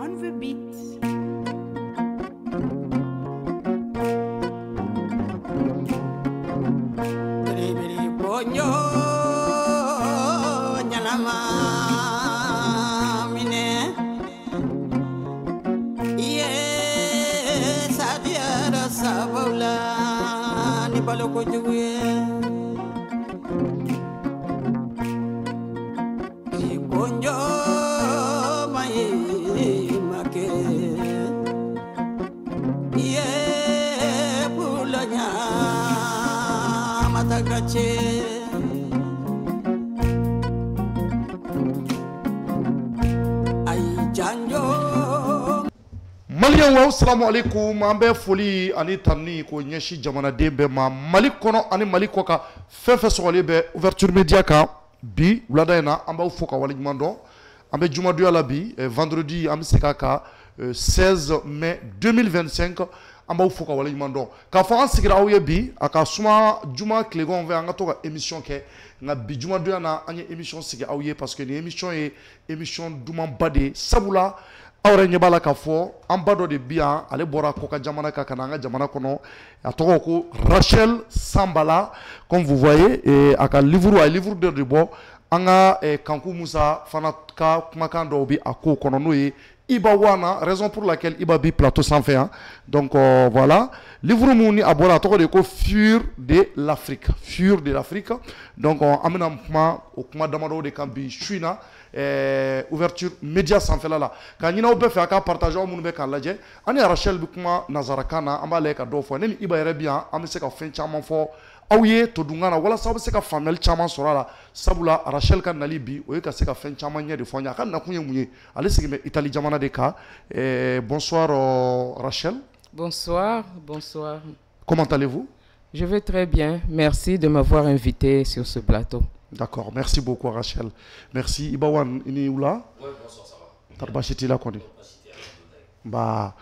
On the beat. Maliens, salam alaikum, ambe foli ani tani ko nyeshi jamana dembe ma Mali kono ani Mali koka fefe sogole be ouverture média ka bi wladayna amba foka waligmando ambe juma du ala bi vendredi am sekaka 16 mai 2025 amba foka waligmando ka fa ansigira awye bi aka suma juma klegon ve anga toka émission ke nga bi juma du na anya émission sigi awye parce que ni émission est émission duma bade sabula awre nyebala ka fo ambado de bien ale bora ko ka jamana ka kananga jamana kono atoko ko Rachel Sambala comme vous voyez et aka livre de bo anga kanku Musa fana ka kumakan do bi ako kono no yi Iba wana raison pour laquelle Iba bi plateau sans fin donc voilà livre muni abora atoko de ko Fur de l'Afrique donc amena ma o kuma damado de kambi shuina ouverture média sans fait là quand ñina be fa ka partager mu be kan laje ani Rachel bi kuma nazarakana amale ka do fo ne Iba yere bien am se ka fin chama fo awye to dungana wala sabu se ka famel chama sorala sabula Rachel kan nali bi o ka se ka fin chama nya de fo nya kan na kunye munye ale sigi me Italie jamana de ka bonsoir Rachel. Bonsoir. Comment allez-vous? Je vais très bien, merci de m'avoir invité sur ce plateau. D'accord, merci beaucoup Rachel. Merci. Ibawan, ini ula? Oui, bonsoir, ça va. Tarbachiti la kondi. Bah,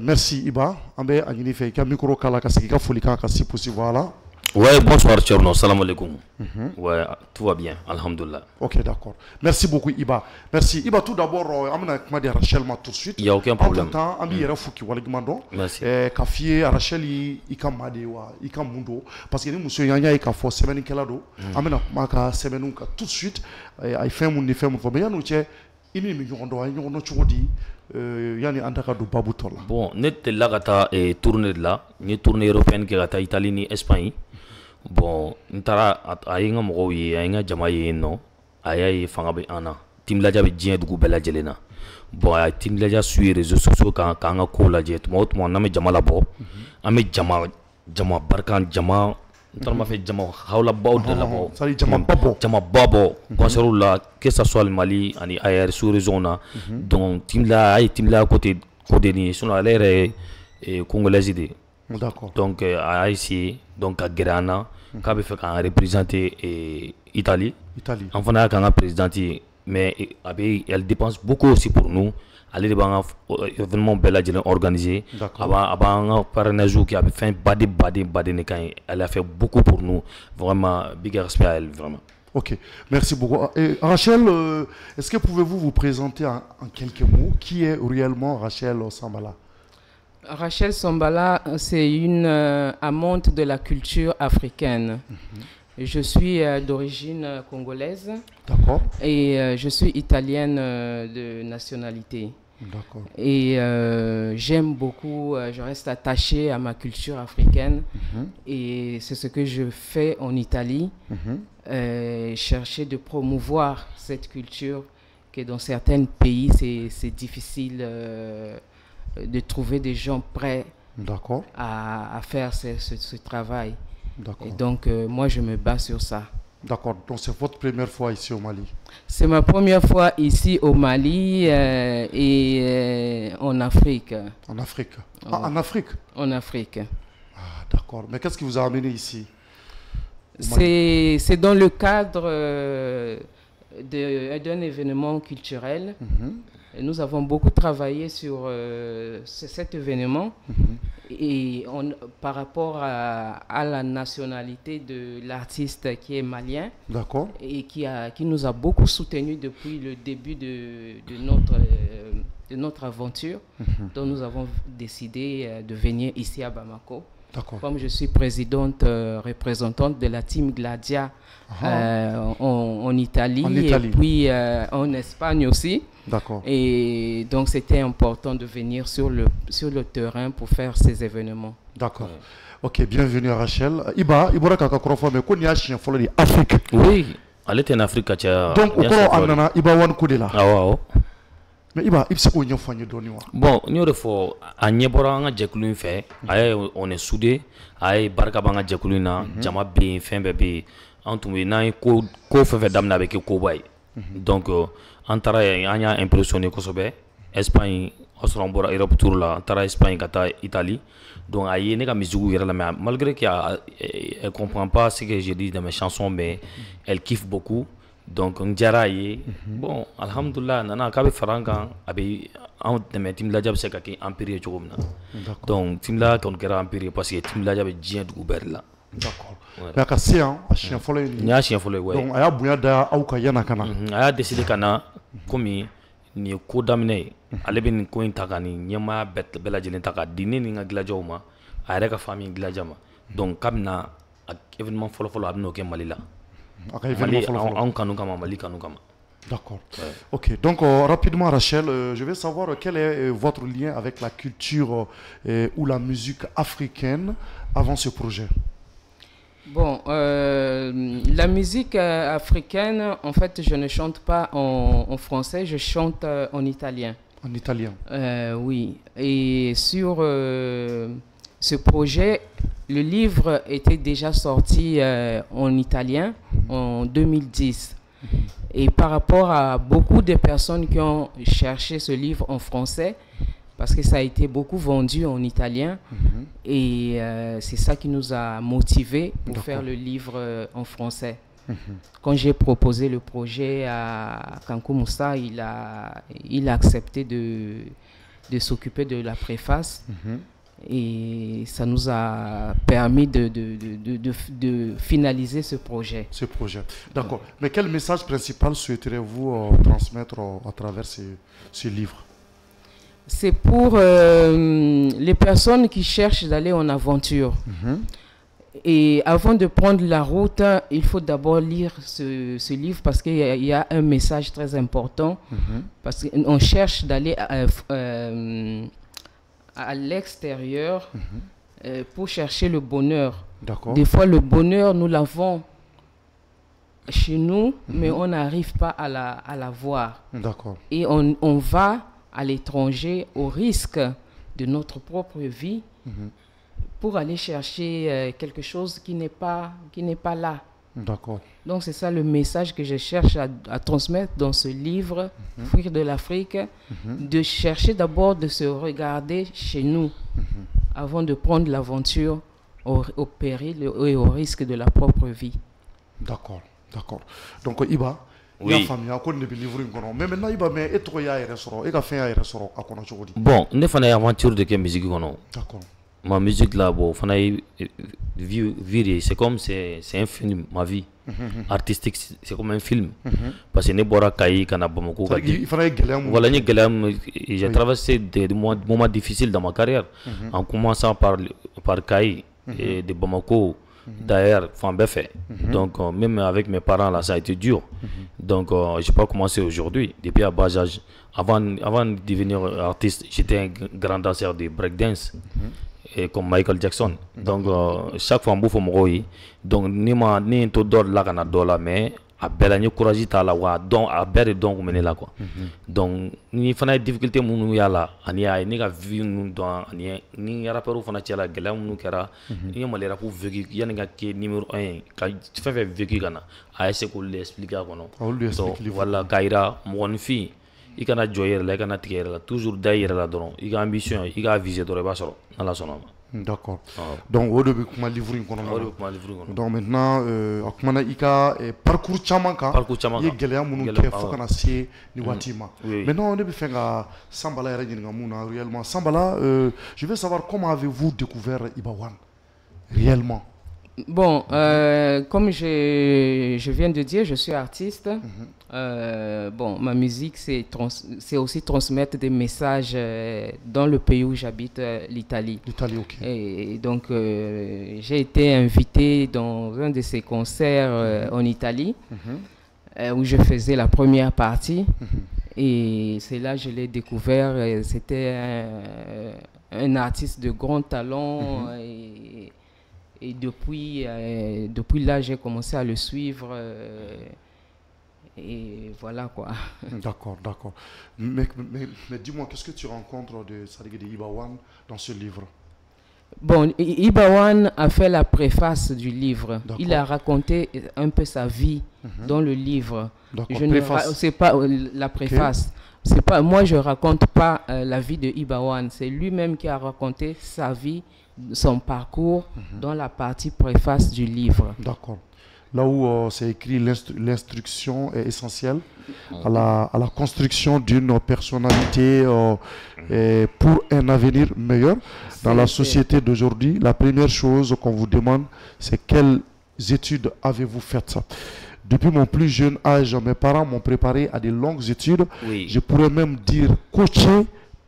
merci Iba. Ambe agini fe ka micro kala ka sigi ka folika ka si possible voilà. Ouais, bonsoir Tcherno, salam alaikum. Ouais, tout va bien, alhamdulillah. Ok, d'accord. Merci beaucoup Iba. Merci. Iba, tout d'abord, amena kuma de Rachel ma tout de suite. Il n'y a aucun problème. En temps, ami yera fuki waligmando. Merci. Kafie Rachel ika madewa, ika mundo parce que ni muso yanya ika fo semaine kala do. Amena kuma ka semaine ka tout de suite ay fait mun ni fait mun fo mais yanu che ini mi nyondo ay nyondo chodi yani andaka do babu tola. Bon, net la gata et tourner là, ni tournée européenne qui gata Italie ni Espagne. Bon, ntara ayinga mogo yi ayinga jama yi no ayayi fanga be ana timlaja be jien dugu bela jelena bon ay timlaja sur réseaux sociaux kan nga ko la jet mo na me jama la bo ame jama barkan jama ntara ma fe jama hawla baw de la bo sali jama babo concernant la que ça soit le Mali ani ayer sur réseau na donc timla côté ni sur la l'air congolaise de. D'accord. Donc à ici donc à Grana qui avait fait qu'un représenter Italie. Enfin là quand un président mais elle dépense beaucoup aussi pour nous. Elle est dans événement bel organisé. Avant un parrainage qui a fait badi elle a fait beaucoup pour nous. Vraiment big respect à elle vraiment. Ok, merci beaucoup. Et Rachel, est-ce que pouvez-vous vous présenter en quelques mots qui est réellement Rachel Sambala? Rachel Sambala, c'est une amante de la culture africaine. Je suis d'origine congolaise. D'accord. Et je suis italienne de nationalité. D'accord. Et j'aime beaucoup, je reste attachée à ma culture africaine. Et c'est ce que je fais en Italie. Chercher de promouvoir cette culture que dans certains pays, c'est difficile de trouver des gens prêts à faire ce travail. Et donc, moi, je me bats sur ça. D'accord. Donc, c'est votre première fois ici au Mali? C'est ma première fois ici au Mali et en Afrique. En Afrique? Ah, en Afrique? En Afrique. Ah, d'accord. Mais qu'est-ce qui vous a amené ici? C'est dans le cadre d'un événement culturel. Et nous avons beaucoup travaillé sur cet événement et par rapport à la nationalité de l'artiste qui est malien. D'accord. Et qui nous a beaucoup soutenus depuis le début de notre de notre aventure. Donc nous avons décidé de venir ici à Bamako. Comme je suis présidente représentante de la team Gladia en Italie et puis en Espagne aussi. Et donc c'était important de venir sur le terrain pour faire ces événements. D'accord. Ok, bienvenue à Rachel. Iba kaka korofo me ko ni a chien folo di Afrique. Oui, elle était en Afrique donc au koro anana Iba wan ko de la. Ah mais Iba ibse ko nyofo ni doni wa. Bon, ñu refo anye bora nga jekulu fe, ay on est soudé, ay barka banga jekulu na jama be fembe be antumé na ko fe damna be ko bay. Donc antara anya impressionné ko sobe Espagne osron bora Europe tour la antara Espagne kata Italie. Donc aïe n'est qu'à musique malgré qu'elle comprend pas ce que je dis dans mes chansons, mais elle kiffe beaucoup. Donc on dirait bon alhamdulillah nana kabe faranga abi en de team la jab c'est qu'un empire chogomna. Donc team la ton kera empire parce que team la jab djien du là. D'accord. Mais ka c'est un chien follow ni a chien follow ouais. Donc aya buya da au ka yana kana. Aya décidé kana comme ni ko damné ale ben ko intakani nyama bet bela jene taka dini ni nga gladio ma ayre ka famille gladia ma donc kamna événement folo abno ke malila Mali en kanu kama Mali kanu kama. D'accord. Ok, donc rapidement Rachel, je vais savoir quel est votre lien avec la culture ou la musique africaine avant ce projet. Bon, la musique africaine, en fait, je ne chante pas en français, je chante en italien. En italien. Oui. Et sur ce projet, le livre était déjà sorti en italien en 2010. Et par rapport à beaucoup de personnes qui ont cherché ce livre en français, parce que ça a été beaucoup vendu en italien, et c'est ça qui nous a motivés pour faire le livre en français. Quand j'ai proposé le projet à Kankou Moussa, il a accepté de s'occuper de la préface. Et ça nous a permis de finaliser ce projet. D'accord. Mais quel message principal souhaiterez-vous transmettre à travers ce livre? C'est pour les personnes qui cherchent d'aller en aventure. Et avant de prendre la route, il faut d'abord lire ce livre parce qu'il y a un message très important. Parce qu'on cherche d'aller à l'extérieur pour chercher le bonheur. Des fois, le bonheur, nous l'avons chez nous, mais on n'arrive pas à la voir. Et on va à l'étranger au risque de notre propre vie pour aller chercher quelque chose qui n'est pas là. Donc c'est ça le message que je cherche à transmettre dans ce livre, Fuir de l'Afrique, de chercher d'abord de se regarder chez nous avant de prendre l'aventure au péril et au risque de la propre vie. D'accord. Donc Iba, oui. Bon, ne fana aventure de quelle musique on a. D'accord. Ma musique là, bon, c'est comme c'est un film, ma vie artistique, c'est comme un film. Parce que ne bora kai kana Bamako. Voilà, j'ai traversé des moments difficiles dans ma carrière, en commençant par Kai et de Bamako. D'ailleurs, donc même avec mes parents là, ça a été dur. Donc j'ai pas commencé aujourd'hui. Depuis à bas âge, avant de devenir artiste, j'étais un grand danseur de breakdance. Et comme Michael Jackson. Donc chaque fois on bouffe mon roi. Donc ni to dor la kana dola mais a bela ni courage ta la wa donc a bere donc mener là quoi. Donc ni fana difficulté munu yala ani ay ni ka vie nu don ni rappeur fana tiala gela munu kera ni ma le rap vécu yani ga ke numéro 1 ka fait vécu kana a essayer ko l'expliquer kono. Donc voilà kaira mon fille il kana joyer la kana tirer la toujours d'ailleurs la don il a ambition il a visé de ba soro na la sonoma. D'accord. Donc au début comment livre donc maintenant comment ika parcours chamaka il gelea munu ke fokana sie ni watima. Maintenant on début fenga Sambala era nyinga muna réellement Sambala je veux savoir comment avez-vous découvert Iba Wan réellement? Bon, comme je viens de dire, je suis artiste. Bon, ma musique, c'est aussi transmettre des messages dans le pays où j'habite, l'Italie. L'Italie, ok. Et donc, j'ai été invité dans un de ces concerts en Italie, où je faisais la première partie. Et c'est là que je l'ai découvert. C'était un artiste de grand talent. Et depuis là, j'ai commencé à le suivre. Et voilà quoi. D'accord, d'accord. Mais dis-moi, qu'est-ce que tu rencontres de Sadiki de Ibawan dans ce livre? Bon, Ibawan a fait la préface du livre. Il a raconté un peu sa vie dans le livre. C'est pas la préface. Okay. C'est pas, moi, je raconte pas la vie de Ibawan. C'est lui-même qui a raconté sa vie, son parcours dans la partie préface du livre. D'accord. Là où c'est écrit l'instruction est essentielle à la construction d'une personnalité pour un avenir meilleur. Dans la société d'aujourd'hui, la première chose qu'on vous demande, c'est quelles études avez-vous faites. Depuis mon plus jeune âge, mes parents m'ont préparé à des longues études. Oui. Je pourrais même dire coaché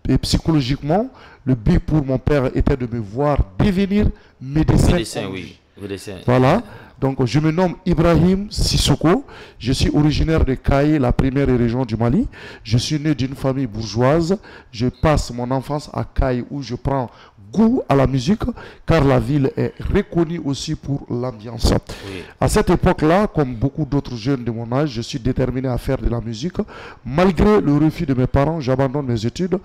et psychologiquement. Le but pour mon père était de me voir devenir médecin. Oui. Médecin. Voilà. Donc, je me nomme Ibrahim Sissoko. Je suis originaire de Kaye, la première région du Mali. Je suis né d'une famille bourgeoise. Je passe mon enfance à Kaye où je prends goût à la musique car la ville est reconnue aussi pour l'ambiance. Oui. À cette époque-là, comme beaucoup d'autres jeunes de mon âge, je suis déterminé à faire de la musique. Malgré le refus de mes parents, j'abandonne mes études.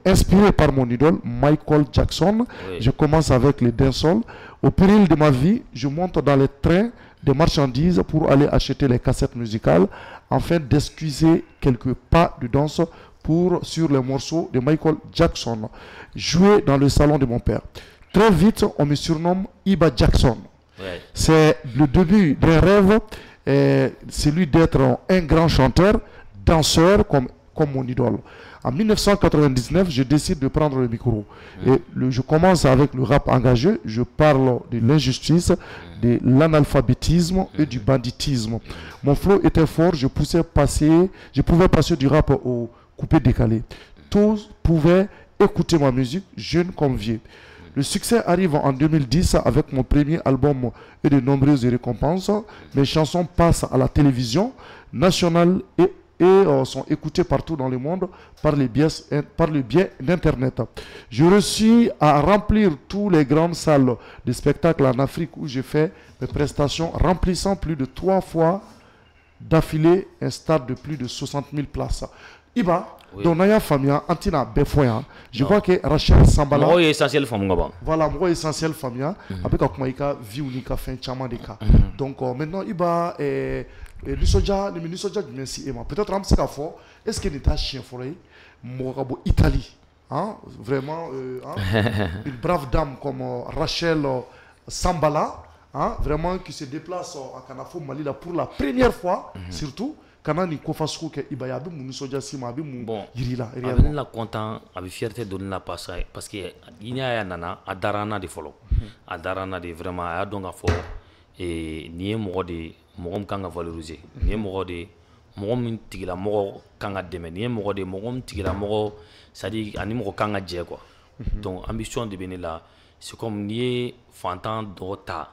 Inspiré par mon idole, Michael Jackson, je commence avec les dancehall. Au péril de ma vie, je monte dans les trains de marchandises pour aller acheter les cassettes musicales afin d'esquisser quelques pas de danse sur les morceaux de Michael Jackson, joués dans le salon de mon père. Très vite, on me surnomme Iba Jackson. Ouais. C'est le début d'un rêve, celui d'être un grand chanteur, danseur comme mon idole. En 1999, je décide de prendre le micro. Et je commence avec le rap engagé. Je parle de l'injustice, de l'analphabétisme et du banditisme. Mon flow était fort. Je pouvais passer du rap au coupé décalé. Tous pouvaient écouter ma musique, jeunes comme vieux. Le succès arrive en 2010 avec mon premier album et de nombreuses récompenses. Mes chansons passent à la télévision nationale et sont écoutés partout dans le monde par le biais d'Internet. Je réussis à remplir tous les grandes salles de spectacle en Afrique où j'ai fait mes prestations, remplissant plus de 3 fois d'affilée un stade de plus de 60 000 places. Iba, donc Naya Famia, Antina Befoya, je vois que Rachel Sambala. Moi, essentiel famille. Voilà, moi essentiel famille. Avec Akumaïka, vie unique, fin Chama de cas. Donc maintenant, Iba est. Peut-être est-ce qu'il est un chien forêt Italie, hein? Vraiment une brave dame comme Rachel Sambala, hein? Vraiment qui se déplace à Kanafo Mali là pour la première fois, surtout quand on est que Ibayabi Mounissoja Sima Abi bon, Yirila. On est content, avec fierté de la passer parce que il y a un nana à Darana de follow, à Darana de vraiment à donc à fort et ni mo de mɔgɔ kan ka valoriser ni ye mɔgɔ de mɔgɔ min tigila mɔgɔ kan ka dɛmɛ ni ye mɔgɔ de mɔgɔ min tigila mɔgɔ c'est à dire ani mɔgɔ kan ka jɛ quoi donc ambition de bɛ ne la c'est comme ni ye fantan dɔ ta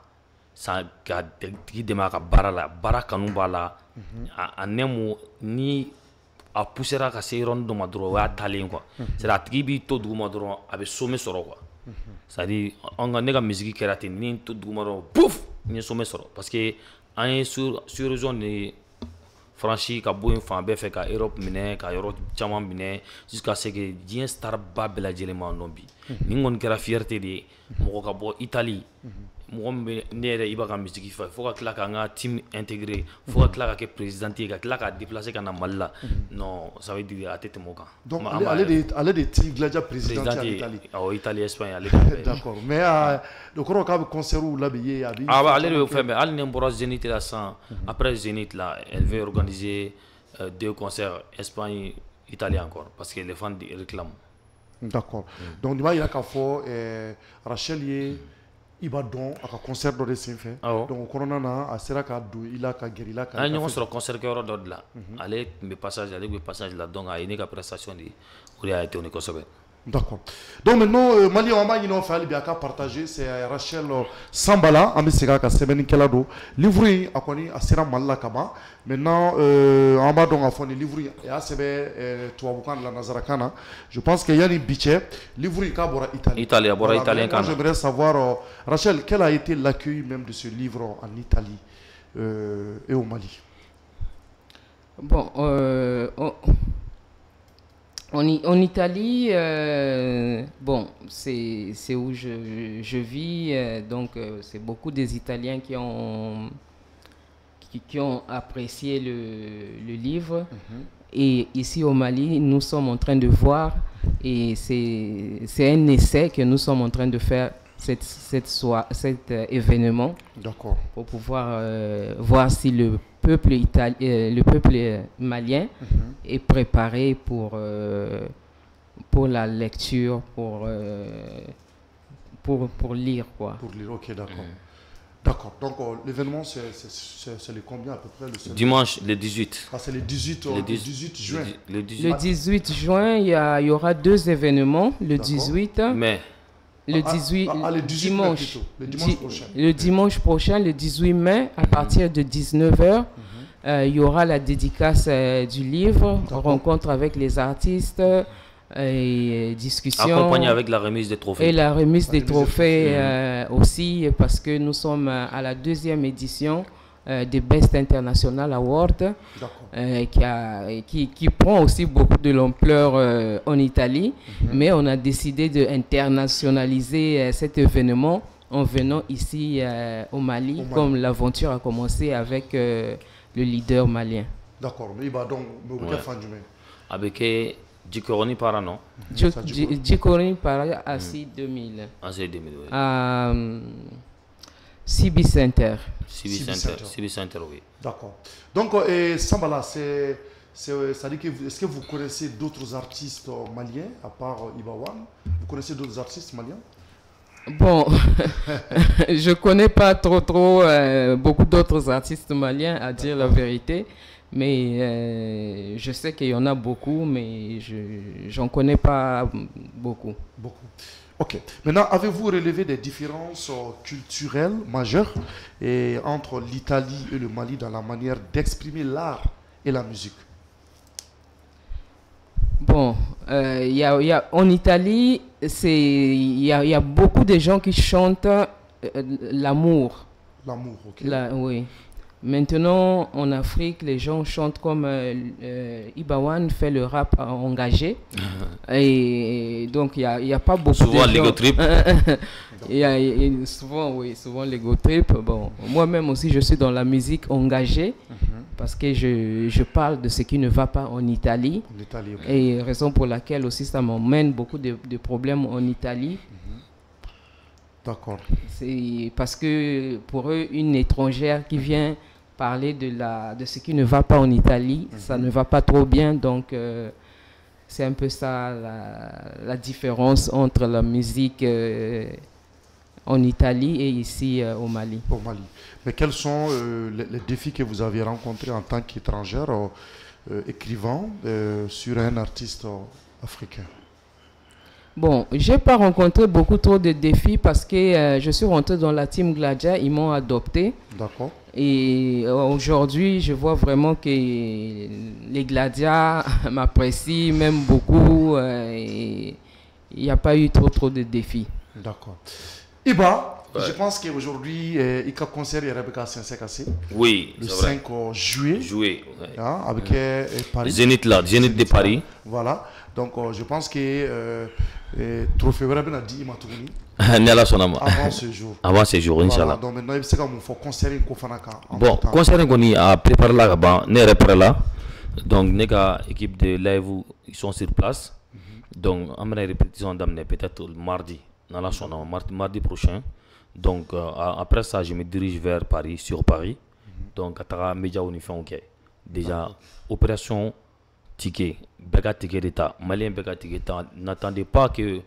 sa ka tigi dɛmɛ a ka baara la baara kanu b'a la a nɛmu ni a poussera ka se yɔrɔnin dɔ ma dɔrɔn o y'a talen quoi c'est à dire a tigi b'i to duguma dɔrɔn a bɛ sommet sɔrɔ quoi c'est à dire ne ka musique kɛra ten ni to duguma dɔrɔn pouf n ye sommet sɔrɔ parce que an ye sur région de franchi ka bɔ yen fan bɛɛ fɛ ka Europe minɛ ka yɔrɔ caman minɛ jusqu'à ce que diɲɛ star ba bɛɛ lajɛlen ma dɔn bi nin kɔni kɛra fierté de ye mɔgɔ ka bɔ Italie mɔgɔ min bɛ ne yɛrɛ Iba ka musique fɛ fo ka tila ka n ka team intégré fo ka tila ka kɛ président ye ka tila ka déplacer ka na Mali la non ça veut dire a tɛ tɛmɛ o kan. Donc ale de team dilaja président ye Italie. Awɔ Italie Espagne ale. D'accord mais le kɔrɔ k'a bɛ concert la bɛ ye a bɛ. Ale de bɛ fɛn bɛɛ hali ni n bɔra Zénith la sisan après Zénith là elle veut organiser 2 concerts Espagne Italie encore parce que les fans réclament. D'accord donc ni b'a yira k'a fɔ Rachel ye il va donc à concert de Saint-Fait. Donc au corona a sera ka do il a ka guerilla ka. Nous sur concert que euro d'ordre là. Allez mes passages là donc à une prestation de où a été on est consommé. D'accord. Donc maintenant, Mali, on va faire bien partager. C'est Rachel Sambala, ami sega ka semaine kelado. Livre a connu à Sera Malla Kaba. Maintenant, on va donc faire livre et à sebe Touaboukan la Nazarakana. Je pense qu'il y a des budgets. Livre ka bora Italie. Italie, bora italien. Moi, j'aimerais savoir, Rachel, quel a été l'accueil même de ce livre en Italie et au Mali? Bon, en Italie, bon, c'est où je vis, donc c'est beaucoup des Italiens qui ont apprécié le livre. Et ici au Mali, nous sommes en train de voir, et c'est un essai que nous sommes en train de faire cet événement. D'accord. Pour pouvoir voir si le peuple malien est préparé pour la lecture, pour lire quoi. Pour lire, ok, d'accord. D'accord. Donc l'événement c'est le combien à peu près Dimanche le 18. Ah, c'est le 18 juin. Le 18 juin, il y aura deux événements. Le 18 mai. Le 18, le 18 dimanche, le dimanche prochain. Le dimanche prochain, le 18 mai, à partir de 19h, il y aura la dédicace du livre, rencontre avec les artistes, et discussion. Accompagné avec la remise des trophées. Et la remise des trophées aussi, parce que nous sommes à la 2e édition des Best International Awards, qui prend aussi beaucoup de l'ampleur en Italie, mais on a décidé d'internationaliser cet événement en venant ici au Mali, comme l'aventure a commencé avec le leader malien. D'accord, mais il va donc fin du mai. Avec Djikoroni Para, non? Djikoroni Para à C2000. À C2000, oui. CB Center. CB Center, oui. D'accord. Donc, Sambala, ça dit que est-ce que vous connaissez d'autres artistes maliens à part Ibawan? Vous connaissez d'autres artistes maliens? Bon, je connais pas trop beaucoup d'autres artistes maliens, à dire la vérité, mais je sais qu'il y en a beaucoup, mais j'en connais pas beaucoup. Ok. Maintenant, avez-vous relevé des différences culturelles majeures entre l'Italie et le Mali dans la manière d'exprimer l'art et la musique? Bon, en Italie, il y a beaucoup de gens qui chantent l'amour. L'amour, ok. Oui. Maintenant, en Afrique, les gens chantent comme Ibawan fait le rap engagé. Et donc, il n'y a pas beaucoup souvent de gens... l'ego trip. Souvent l'ego trip. Bon, moi-même aussi, je suis dans la musique engagée parce que je parle de ce qui ne va pas en Italie. Okay. Et raison pour laquelle aussi ça m'emmène beaucoup de problèmes en Italie. D'accord. C'est parce que pour eux, une étrangère qui vient parler de ce qui ne va pas en Italie, ça ne va pas trop bien. Donc, c'est un peu ça la différence entre la musique en Italie et ici au Mali. Au Mali. Mais quels sont les défis que vous avez rencontrés en tant qu'étrangère écrivant sur un artiste africain? Bon, je n'ai pas rencontré beaucoup trop de défis parce que je suis rentré dans la team Gladia, ils m'ont adopté. D'accord. Et aujourd'hui, je vois vraiment que les Gladia m'apprécient, m'aiment beaucoup. Et il n'y a pas eu trop de défis. D'accord. Iba, je pense qu'aujourd'hui, il y a un concert de Rebecca Saint-Sécassé. Oui, le 5 juillet. Juillet. Hein, avec Paris. Zénith de Paris. Voilà. Donc, je pense que Trophée Weraben a dit Imatouni. Avant ce jour. Avant ce jour, Inch'Allah. Donc, maintenant, il faut concert Kofanaka. Bon, concert qu'on a préparé là-bas, on est prêt là. Donc, l'équipe de live, ils sont sur place. Donc, on a une répétition d'amener peut-être mardi. Mardi prochain. Donc, après ça, je me dirige vers Paris, sur Paris. Donc, à travers Média Unifié, déjà, opération ticket, béga ticket d'État, malien béga ticket d'État. N'attendez pas que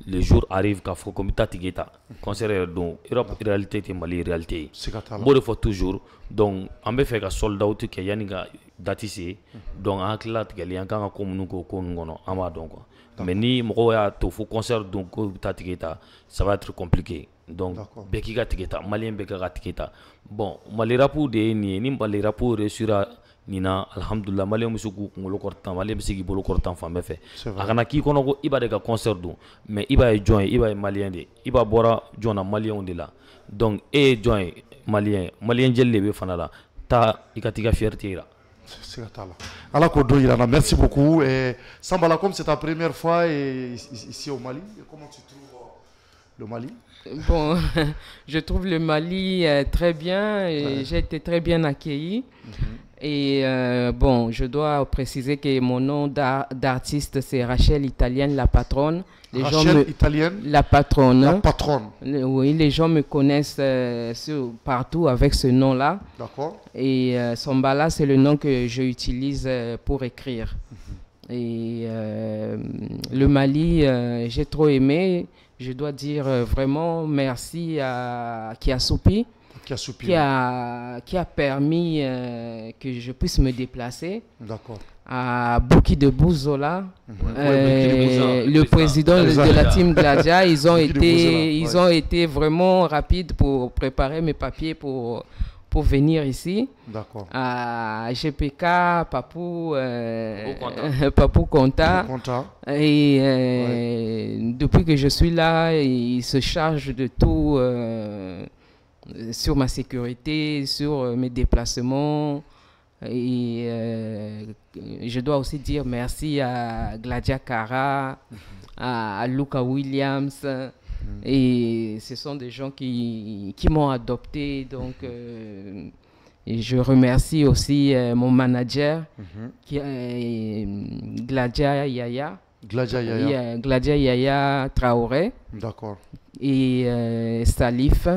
le jour arrive k'a fɔ ko n bɛ taa tigɛ ta concert yɛrɛ don Europe réalité tɛ Mali réalité ye n b'o de fɔ toujours donc an bɛ fɛ ka sold out kɛ yanni ka date se donc an hakilila tigɛli an kan ka ko minnu k'o ko ninnu kɔnɔ an b'a dɔn quoi mais ni mɔgɔw y'a to fo concert don ko bɛ taa tigɛ ta ça va être compliqué donc bɛɛ k'i ka tigɛ ta maliyɛn bɛɛ ka tigɛ ta bon Mali rap de ye nin ye ni Mali rap réussira Nina alhamdulillah maliyɛn bɛ se k'u kunkolo kɔrɔtan maliyɛn bɛ se k'i bolo kɔrɔtan fan bɛɛ fɛ a kana k'i kɔnɔ ko Iba de ka concert don mais Iba ye jɔn ye Iba ye maliyɛn de ye Iba bɔra jɔn na maliyɛnw de la donc e ye jɔn ye maliyɛn jeli de bɛ fana la taa i ka t'i ka fierté yira. Allah k'o don yira na merci beaucoup Sambala comme c'est ta première fois ici au Mali comment tu trouves le Mali? Bon, je trouve le Mali très bien et j'ai été très bien accueilli. Et bon, je dois préciser que mon nom d'artiste c'est Rachel Italienne, la patronne. Italienne, la patronne. La patronne. Oui, les gens me connaissent partout avec ce nom-là. D'accord. Et Sambala, c'est le nom que j'utilise pour écrire. Et le Mali, j'ai trop aimé. Je dois dire vraiment merci à Kiasoupi qui a permis que je puisse me déplacer. D'accord. À Bouki de Bouzola, le président de la team Gladia, ils ont été vraiment rapides pour préparer mes papiers pour venir ici. D'accord. À GPK, Papou Konta. Et depuis que je suis là, il se charge de tout sur ma sécurité, sur mes déplacements. Et je dois aussi dire merci à Gladia Kara, à Luca Williams. Et ce sont des gens qui m'ont adopté. Donc, et je remercie aussi mon manager, qui est Gladia Yaya. Gladia Yaya Traoré. D'accord. Et Salif.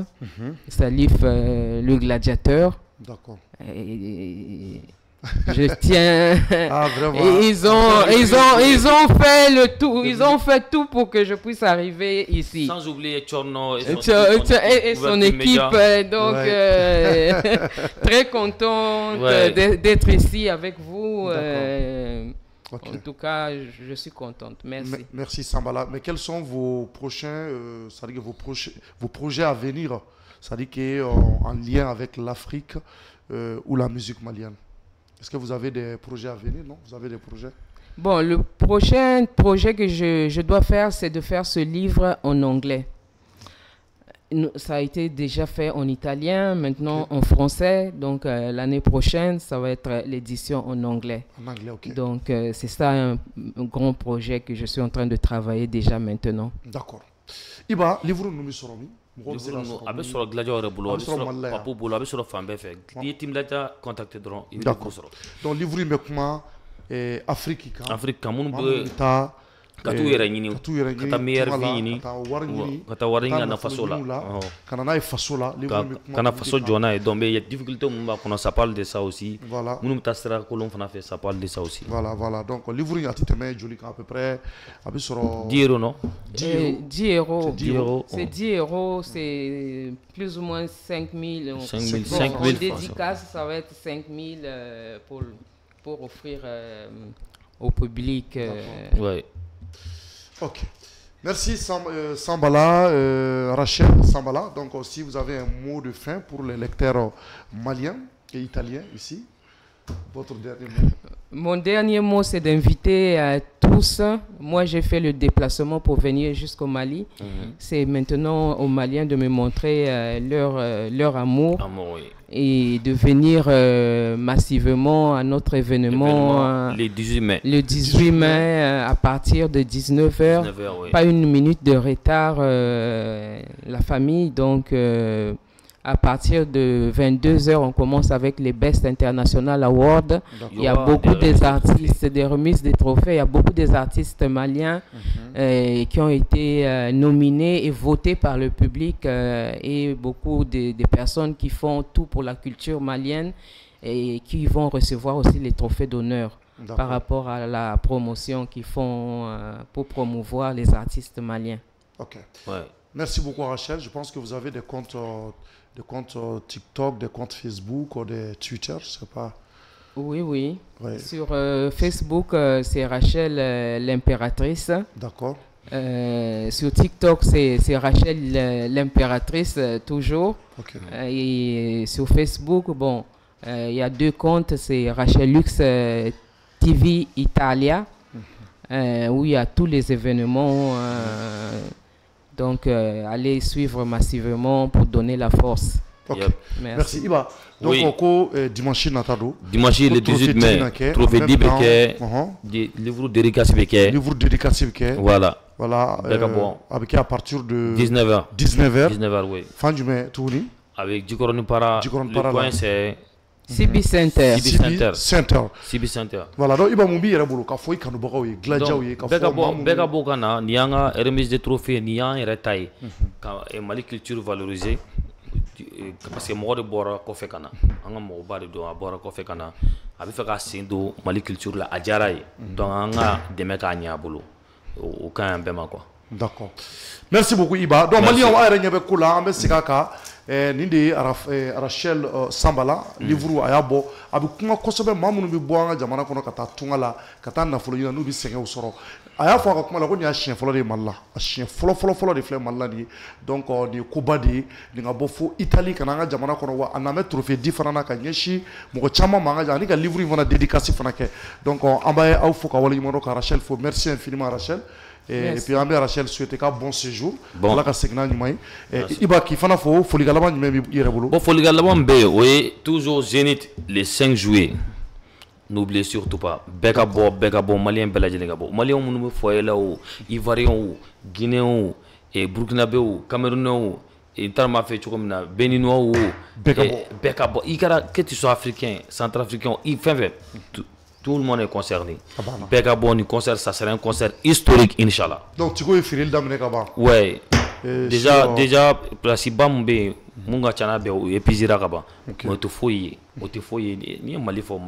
Salif, le gladiateur. D'accord. Je tiens. Ah, vraiment. Ils ont fait le tout. Ils ont fait tout pour que je puisse arriver ici. Sans oublier Tchorno et son équipe. Donc, très content d'être ici avec vous. Okay. En tout cas, je suis contente. Merci. Merci Sambala. Mais quels sont vos prochains, vos projets à venir, c'est-à-dire en lien avec l'Afrique ou la musique malienne? Est-ce que vous avez des projets à venir? Non, vous avez des projets? Bon, le prochain projet que je dois faire, c'est de faire ce livre en anglais. Ça a été déjà fait en italien, maintenant en français. Donc l'année prochaine, ça va être l'édition en anglais. En anglais, ok. Donc c'est ça un grand projet que je suis en train de travailler déjà maintenant. D'accord. Iba, livre nous soromi. A bɛ sɔrɔ Gladio yɛrɛ bolo, a bɛ sɔrɔ Papu bolo, a bɛ sɔrɔ fan bɛɛ fɛ. N'i ye Team Gladia contacté dɔrɔn, i bɛ ko sɔrɔ. Donc livre in bɛ kuma Afrique kan. Afrique kan minnu bɛ ka t'u yɛrɛ ɲini, ka taa meilleure vie ɲini, ka taa wari ɲini ka na faso la, ka na n'a ye faso la, ka na faso jɔ n'a ye. Donc il y a difficulté minnu b'a kɔnɔ, ça parle de ça aussi. Voilà. Minnu bɛ taa sira kolon fana fɛ, ça parle de ça aussi. Voilà. Donc livre in a tɛ tɛmɛ joli kan à peu près, a bɛ sɔrɔ 10 euros non? 10 euros. C'est 10 euros, c'est plus ou moins 5 000. 5 000. En dédicace, ça va être 5 000 pour offrir au public. Ouais. Ok. Merci Sambala, Rachel Sambala. Donc si vous avez un mot de fin pour les lecteurs maliens et italiens ici, votre dernier mot. Mon dernier mot, c'est d'inviter tous. Moi, j'ai fait le déplacement pour venir jusqu'au Mali. C'est maintenant aux Maliens de me montrer leur amour. Oui. Et de venir massivement à notre événement le 18 mai. Le 18 mai à partir de 19h. Oui. Pas une minute de retard, la famille. Donc, à partir de 22h, on commence avec les Best International Awards. Il y a beaucoup des artistes, des remises des trophées. Il y a beaucoup des artistes maliens qui ont été nominés et votés par le public et beaucoup de personnes qui font tout pour la culture malienne et qui vont recevoir aussi les trophées d'honneur. par rapport à la promotion qu'ils font pour promouvoir les artistes maliens. Ok. Ouais. Merci beaucoup Rachel. Je pense que vous avez des comptes TikTok, des comptes Facebook ou des Twitter, je sais pas. Oui, oui. Ouais. Sur Facebook, c'est Rachel l'impératrice. D'accord. Sur TikTok, c'est Rachel l'impératrice toujours. Ok. Et sur Facebook, bon, il y a 2 comptes, c'est Rachel Lux TV Italia, où il y a tous les événements. Donc, allez suivre massivement pour donner la force. Ok. Yep. Merci. Iba. Donc, Oui. dimanche Natado. Dimanche le 18 mai, trophée d'Ibeke, livre dédicace Ibeke. Livre dédicace Ibeke. Voilà. Voilà. Avec à partir de 19h. 19h. Oui. Fin du mai, Touni. Avec Djikoroni Para. Le point c'est CB Center. CB Center. Voilà, donc Iba Mumbi yɛrɛ bolo k'a fɔ i kanubagaw ye dilanjaw ye k'a fɔ maa minnu bɛɛ ka bɔ ka na nin y'an ka remise de trophée nin y'an yɛrɛ ta ye ka Mali culture valoriser parce que mɔgɔ de bɔra kɔfɛ ka na an ka mɔgɔba de don a bɔra kɔfɛ ka na a bɛ fɛ ka sen don Mali culture la a diyara ye donc an ka dɛmɛ k'a ɲɛ a bolo o ka ɲi an bɛɛ ma quoi. D'accord. Merci beaucoup Iba. Donc Mali on a yɛrɛ ɲɛ bɛ ko la an bɛ segin a kan nin de ye Rachel Sambala livre a y'a bɔ a bɛ kuma kosɛbɛ maa minnu bɛ bɔ an ka jamana kɔnɔ ka taa tunga la ka taa nafolo ɲini n'u bɛ sɛgɛnw sɔrɔ a y'a fɔ a ka kuma la ko nin y'a siɲɛ fɔlɔ de ye Mali la a siɲɛ fɔlɔ de filɛ Mali la nin ye donc nin ye koba de ye nin ka bɔ fo Italie ka na an ka jamana kɔnɔ wa a n'an bɛ trophée di fana na ka ɲɛsin mɔgɔ caman ma an ka jamana ani ka livre in fana dédicace fana kɛ donc an b'a aw fo ka waleɲuman dɔn ka Rachel fo merci infiniment Rachel. Et puis an bɛ Rachel souhaiter ka bon séjour ala ka segin n'a ɲuman ye Iba k'i fana fo folikan laban jumɛn b'i yɛrɛ bolo. Bon folikan laban bɛ yen o ye toujours Zénith les 5 juillet n'oubliez surtout pas bɛɛ ka bɔ maliyɛn bɛɛ lajɛlen ka bɔ maliyɛnw minnu bɛ foyer la o ivoiriens o guinéens o burkinabés o camerounais o n taara m'a fɛ cogo min na béninois o bɛɛ ka bɔ i kɛra que tu sois africain centrafricain i fɛn fɛn tout le monde est concerné. Bɛɛ ka bɔ nin concert ça sera un concert historique inchallah. Donc Tigo ye feereli daminɛ ka ban. Ouais. Déjà place ba mun bɛ yen mun ka ca n'a bɛɛ o épuisera ka ban. Mais o tɛ foyi ye n'i ye Mali fɔ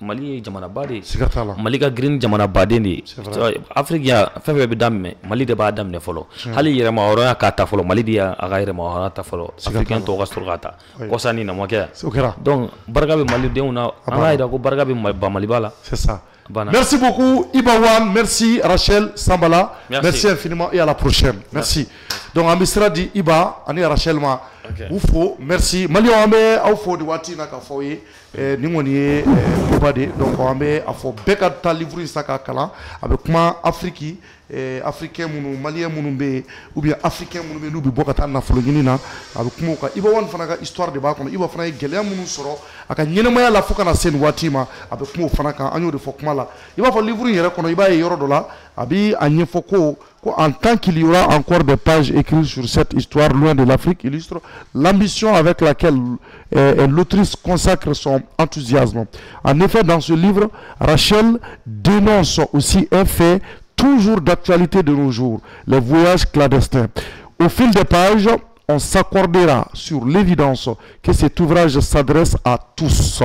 Mali ye jamanaba de ye. Siga t'a la. Mali ka girin jamanabaden de ye. Afrique yan fɛn fɛn bɛ daminɛ Mali de b'a daminɛ fɔlɔ. Hali yɛrɛmahɔrɔnya k'a ta fɔlɔ Mali de y'a ka yɛrɛmahɔrɔnya ta fɔlɔ. Africain tɔw ka sɔrɔ ka ta. Kɔsani na ma kɛ yan. Donc barika bɛ Malidenw na an k'a jira ko barika bɛ Maliba la. C'est ça. Merci beaucoup Iba Wan, merci Rachel Sambala, merci infiniment et à la prochaine. Merci. Donc an bɛ sira di Iba ani Rachel ma u fo merci Maliyɛnw an bɛ aw fo de waati in na k'a fɔ aw ye nin kɔni ye koba de donc an bɛ a fɔ bɛɛ ka taa livre in san k'a kalan a bɛ kuma Afrique africain minnu maliyɛn minnu bɛ yen ou bien africain minnu bɛ yen n'u bɛ bɔ ka taa nafolo ɲini na a bɛ kuma o kan Iba Wan fana ka histoire de b'a kɔnɔ Iba fana ye gɛlɛya minnu sɔrɔ a ka ɲɛnɛmaya la fo ka na se nin waati ma a bɛ kuma o fana kan an y'o de fɔ kuma la i b'a fɔ livre in yɛrɛ kɔnɔ i b'a ye yɔrɔ dɔ la a bɛ a ɲɛfɔ ko en tant qu'il y aura encore des pages écrites sur cette histoire loin de l'Afrique illustre l'ambition avec laquelle l'autrice consacre son enthousiasme. En effet, dans ce livre, Rachel dénonce aussi un fait toujours d'actualité de nos jours, les voyages clandestins. Au fil des pages, on s'accordera sur l'évidence que cet ouvrage s'adresse à tous,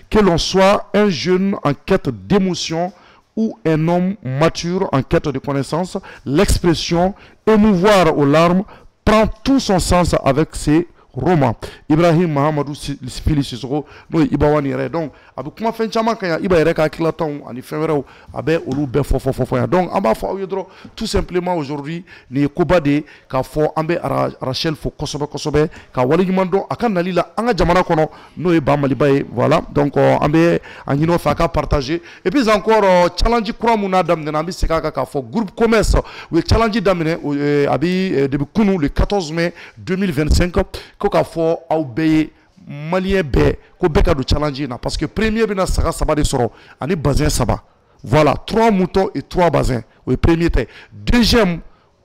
que l'on soit un jeune en quête d'émotion ou un homme mature en quête de connaissance, l'expression émouvoir aux larmes prend tout son sens avec ces romans. Ibrahim Mahamadou Fili Sissoko n'o ye Iba Wan yɛrɛ donc a bɛ kuma fɛn caman kan yan Iba yɛrɛ ka hakilatanw ani fɛn wɛrɛw a bɛ olu bɛɛ fɔ yan donc an b'a fɔ aw ye dɔrɔn tout simplement aujourd'hui nin ye koba de ye k'a fɔ an bɛ Rachel fo kosɛbɛ ka waleɲuman dɔn a ka nali la an ka jamana kɔnɔ n'o ye ba Maliba ye voilà donc an bɛ a ɲini o fɛ a ka partager et puis encore challenge kura mun n'a daminɛ an bɛ segin a kan k'a fɔ groupe commerce u ye challenge daminɛ a bɛ depuis kunu le 14 mai 2025 ko k'a fɔ aw bɛɛ ye maliyɛn bɛɛ ko bɛɛ ka don challenge in na parce que premier bɛna saga 3 de sɔrɔ ani bazin 3 voilà 3 moutons et 3 bazins o ye premier ta ye deuxième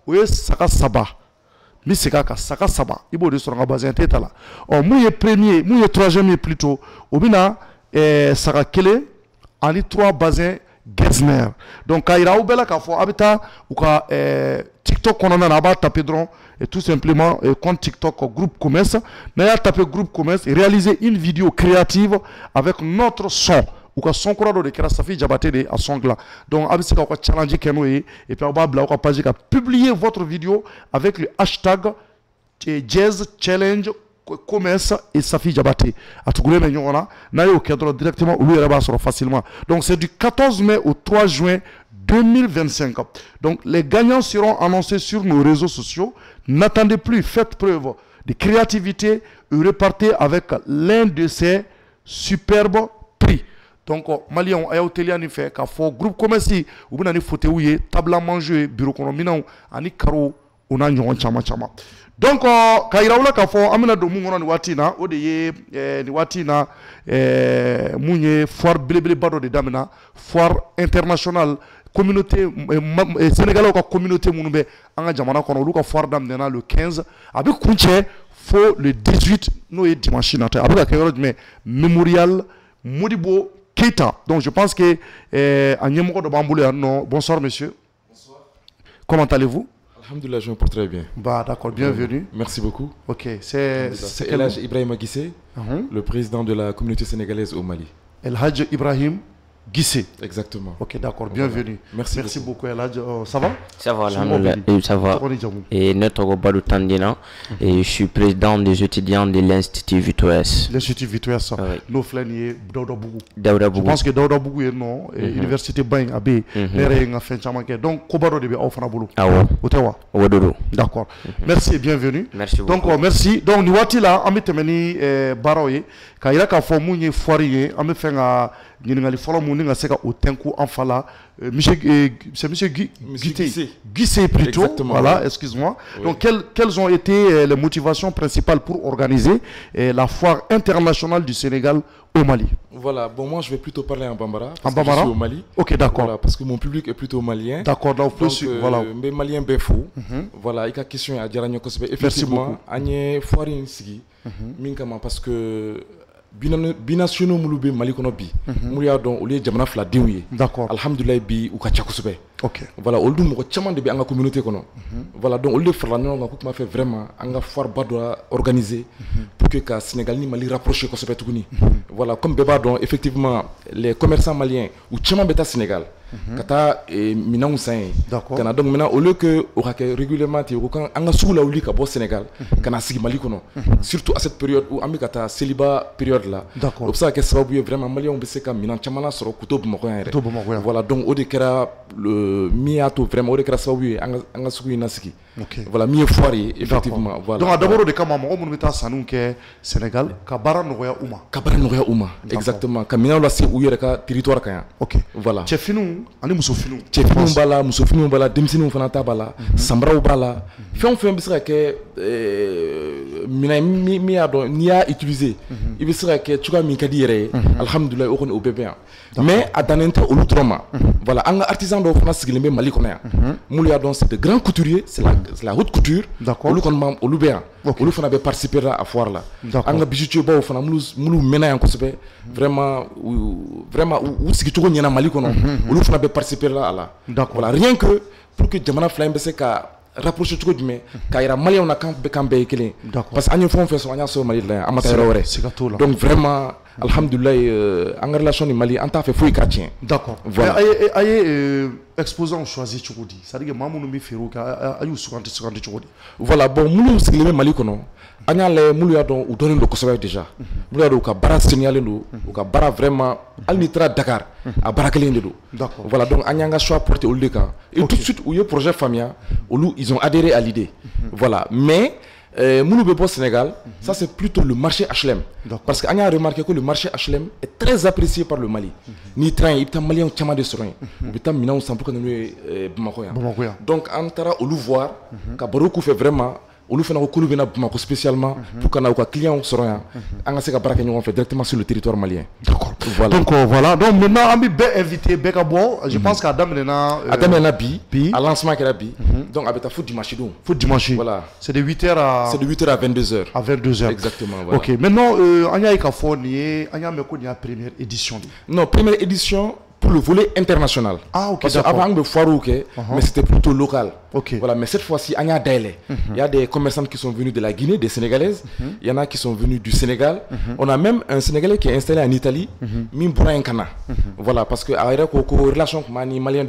o ye saga 3 mi segin a kan saga 3 i b'o de sɔrɔ nka bazin tɛ ta la mun ye premier mun ye troisième ye plutôt o bɛna saga 1 ani 3 bazins Getzner donc k'a yira aw bɛɛ la k'a fɔ a bɛ taa u ka TikTok kɔnɔna na a b'a taper dɔrɔn et tout simplement compte TikTok groupe commerce n'a y'a tapé groupe commerce et réaliser une vidéo créative avec notre son ou ka son kura dɔ de kɛra Safi Diabaté de a son dilan donc a bɛ se ka challenge kɛ n'o ye et puis a b'a bila aw ka page ka publier votre vidéo avec le hashtag Jazz Challenge Commerce et Safi Diabaté a tugulen bɛ ɲɔgɔn na n'a y'o kɛ dɔrɔn directement olu yɛrɛ b'a sɔrɔ facilement donc c'est du 14 mai au 3 juin 2025. Donc les gagnants seront annoncés sur nos réseaux sociaux. N'attendez plus, faites preuve de créativité et repartez avec l'un de ces superbes prix. Donc Maliens a hôtelier en fait qu'a fait groupe commercial ou bien ni fauteuil, table à manger, bureau économique, ani carreau, on a ɲɔgɔn caman caman. Donc ka yira k'a fɔ an bɛna don mun kɔnɔ nin waati in na o de ye nin waati in na mun ye foire belebeleba dɔ de daminɛ foire internationale communauté sénégalais ka communauté minnu bɛ an ka jamana kɔnɔ olu ka foire daminɛna le 15 a bɛ kuncɛ fo le 18 n'o ye dimanche nata a bɛ ka kɛ yɔrɔ jumɛn Mémorial Modibo Keita. Donc je pense que a ɲɛmɔgɔ dɔ b'an bolo yan nɔ. Bonsoir monsieur. Bonsoir. Comment allez-vous? Alhamdulillah, je me porte très bien. Bah d'accord, bienvenue. Merci beaucoup. Ok, c'est El Hadj Ibrahima Guissé, le président de la communauté sénégalaise au Mali. El Hadj Ibrahim Guissé. Exactement. Ok, d'accord, bienvenue. Merci beaucoup El Hadj. Ça va? Ça va, alhamdulillah. Ça va. Et notre Badou Tandina, et je suis président des étudiants de l'Institut Vitouès. L'Institut Vitouès, nos flâniers, Daouda Bougou. Je pense que Daouda Bougou est non, l'université Bain Abbé, Père fait un donc Kobaro de Beaufort. Ah ouais. D'accord. Merci et bienvenue. Merci beaucoup. Donc merci. Donc nous voici là, on met temeni Baroye, quand il a qu'à faire mouiller foirier, on me fait un Ningali Folo Mouning Seka au Tenku Enfala, c'est monsieur Guissé plutôt. Exactement, voilà, oui. Excuse-moi. Oui. Donc quelles ont été les motivations principales pour organiser la foire internationale du Sénégal au Mali? Voilà, bon moi je vais plutôt parler en Bambara. En Bambara? Je suis au Mali. Ok, d'accord. Voilà, parce que mon public est plutôt malien. D'accord, donc voilà. Mais malien béfou. Voilà, il y a question à dire effectivement, Agnès Foirine Sigi, Minkama parce que binationaux mulube Mali kono bi muliya don oli jamana fla denw d'accord alhamdulillah bi u ka ca kosɛbɛ ok voilà olu mɔgɔ caman de bɛ an ka communauté kɔnɔ voilà donc olu de farala ɲɔgɔn kan ko kuma fɛ vraiment an ka foire ba dɔ organiser pour que ka Sénégal ni Mali rapprocher kosɛbɛ tuguni voilà comme bɛɛ b'a dɔn effectivement les commerçants maliens u caman bɛ taa Sénégal ka taa minanw san ye ka na donc maintenant au lieu que o ka kɛ régulièrement ten u ko kan an ka sugu lawuli ka bɔ Sénégal ka na sigi Mali kɔnɔ surtout à cette période où an bɛ ka taa célibat période là o bɛ se ka kɛ sababu ye vraiment maliens bɛ se ka minan caman sɔrɔ k'u to Bamakɔ yan yɛrɛ voilà donc o de kɛra min y'a to vraiment o de kɛra sababu ye an ka sugu in nasigi voilà min ye foire ye effectivement voilà donc d'abord de kama mɔgɔ minnu bɛ taa sanniw kɛ Sénégal ka baara nɔgɔya u ma ka baara nɔgɔya u ma exactement ka minanw lase u yɛrɛ ka territoire kan yan ok voilà cɛfiniw ani musofiniw cɛfiniw b'a la musofiniw b'a la denmisɛnninw fana ta b'a la sanbaraw b'a la fɛn o fɛn bɛ se ka kɛ minɛn min y'a dɔn n'i y'a utiliser i bɛ se ka kɛ cogoya min ka di yɛrɛ ye alhamdulilayi o kɔni o bɛɛ bɛ yan mais a dannen tɛ olu dɔrɔn ma voilà an ka artisan dɔw fana sigilen bɛ Mali kɔnɔ yan minnu y'a dɔn c'est de grands couturiers c'est la haute couture olu kɔni olu bɛ yan olu fana bɛ participer à foire la an ka bijoutier baw fana minnu mɛnna yan kosɛbɛ vraiment u sigicogo ɲɛna Mali kɔnɔ olu fana bɛ participer à la voilà rien que pour que jamana fila in bɛ se ka rapprocher cogo jumɛn k'a yira maliyɛnw na kan bɛɛ ye kelen parce que an ye fɛn o fɛn sɔrɔ an y'a sɔrɔ Mali la yan an ma taa yɔrɔ wɛrɛ donc vraiment alhamdulilayi an ka relation ni Mali an t'a fɛ foyi ka tiɲɛ d'accord voilà a ye exposants choisi cogo di c'est à dire maa minnu bɛ feere kɛ a y'u suganti cogo di voilà bon minnu sigilen bɛ Mali kɔnɔ an y'a lajɛ minnu y'a dɔn u dɔnnen don kosɛbɛ déjà minnu y'a dɔn u ka baara seniyalen don u ka baara vraiment hali n'i taara Dakar a baara kelen de don voilà donc an y'an ka choix porter olu de kan et tout de suite u ye projet faamuya olu ils ont adhéré à l'idée voilà mais Mounou Bebo Sénégal, ça c'est plutôt le marché HLM. Parce qu'on a remarqué que le marché HLM est très apprécié par le Mali. Ni train, il y a Malien qui de soins. Il y a Minan sans pour que nous Bamako. Donc on tara au voir, Kabaroku fait vraiment. Olu fana ko kulu bɛna Bamako spécialement pour que nos clients sɔrɔ yan an ka se ka baara kɛ ɲɔgɔn fɛ directement sur le territoire malien. D'accord. Voilà. Donc voilà. Donc maintenant an bɛ bɛɛ invité bɛɛ ka bɔ. Je pense qu'à daminɛna bi à lancement kɛra bi. Donc a bɛ taa fo dimanche don. Fo dimanche. Voilà. C'est de 8h à 22h. À 22h. Exactement. Voilà. Ok. Maintenant an y'a ye k'a fɔ nin ye an y'a mɛn ko nin y'a première édition de. Non, première édition pour le volet international. Ah, ok, parce d'accord. qu'avant, on me foire, mais c'était plutôt local. Ok. Voilà, mais cette fois-ci, il y a des commerçants qui sont venus de la Guinée, des Sénégalaises. Il y en a qui sont venus du Sénégal. On a même un Sénégalais qui est installé en Italie, voilà, parce que relation malien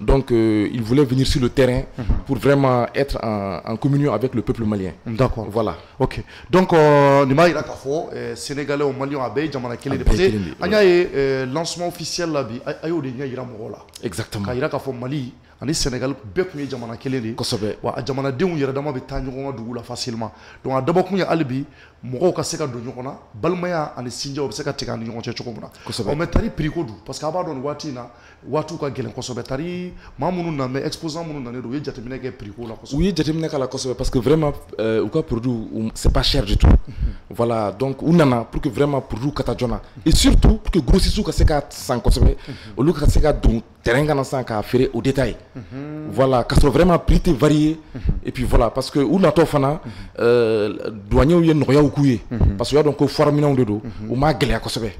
donc il voulait venir sur le terrain pour vraiment être en communion avec le peuple malien. D'accord. Voilà. Ok. Donc, Nima ira kafo Sénégalais au Mali à Bay, Jamana Kele. Parce que lancement officiel là, ayo de ira mogola. Exactement. Ira kafo Mali. Ani Sénégal bɛɛ kun ye jamana kelen de ye kosɛbɛ wa a jamanadenw yɛrɛ dama bɛ taa ɲɔgɔn ka dugu la facilement donc a dabɔ kun ye hali bi mɔgɔw ka se ka don ɲɔgɔn na balimaya ani sinjaw bɛ se ka tigɛ ani ɲɔgɔn cɛ cogo min na kosɛbɛ mais tari prix ko dun parce que a b'a dɔn nin waati in na waatiw ka gɛlɛn kosɛbɛ tari maa minnu na mais exposant minnu nanen don u ye jateminɛ kɛ prix ko la kosɛbɛ u ye jateminɛ k'a la kosɛbɛ parce que vraiment u ka produit c'est pas cher du tout voilà donc u nana pour que vraiment produit ka taa joona et surtout pour que grossistes ka se ka san kosɛbɛ olu ka se ka don terrain kana san k'a feere au détail voilà k'a sɔrɔ vraiment prix tɛ varié et puis voilà parce que u natɔ fana douaniers ye nɔgɔyaw k'u ye parce que u y'a dɔn ko foire minɛnw de don u m'a gɛlɛya kosɛbɛ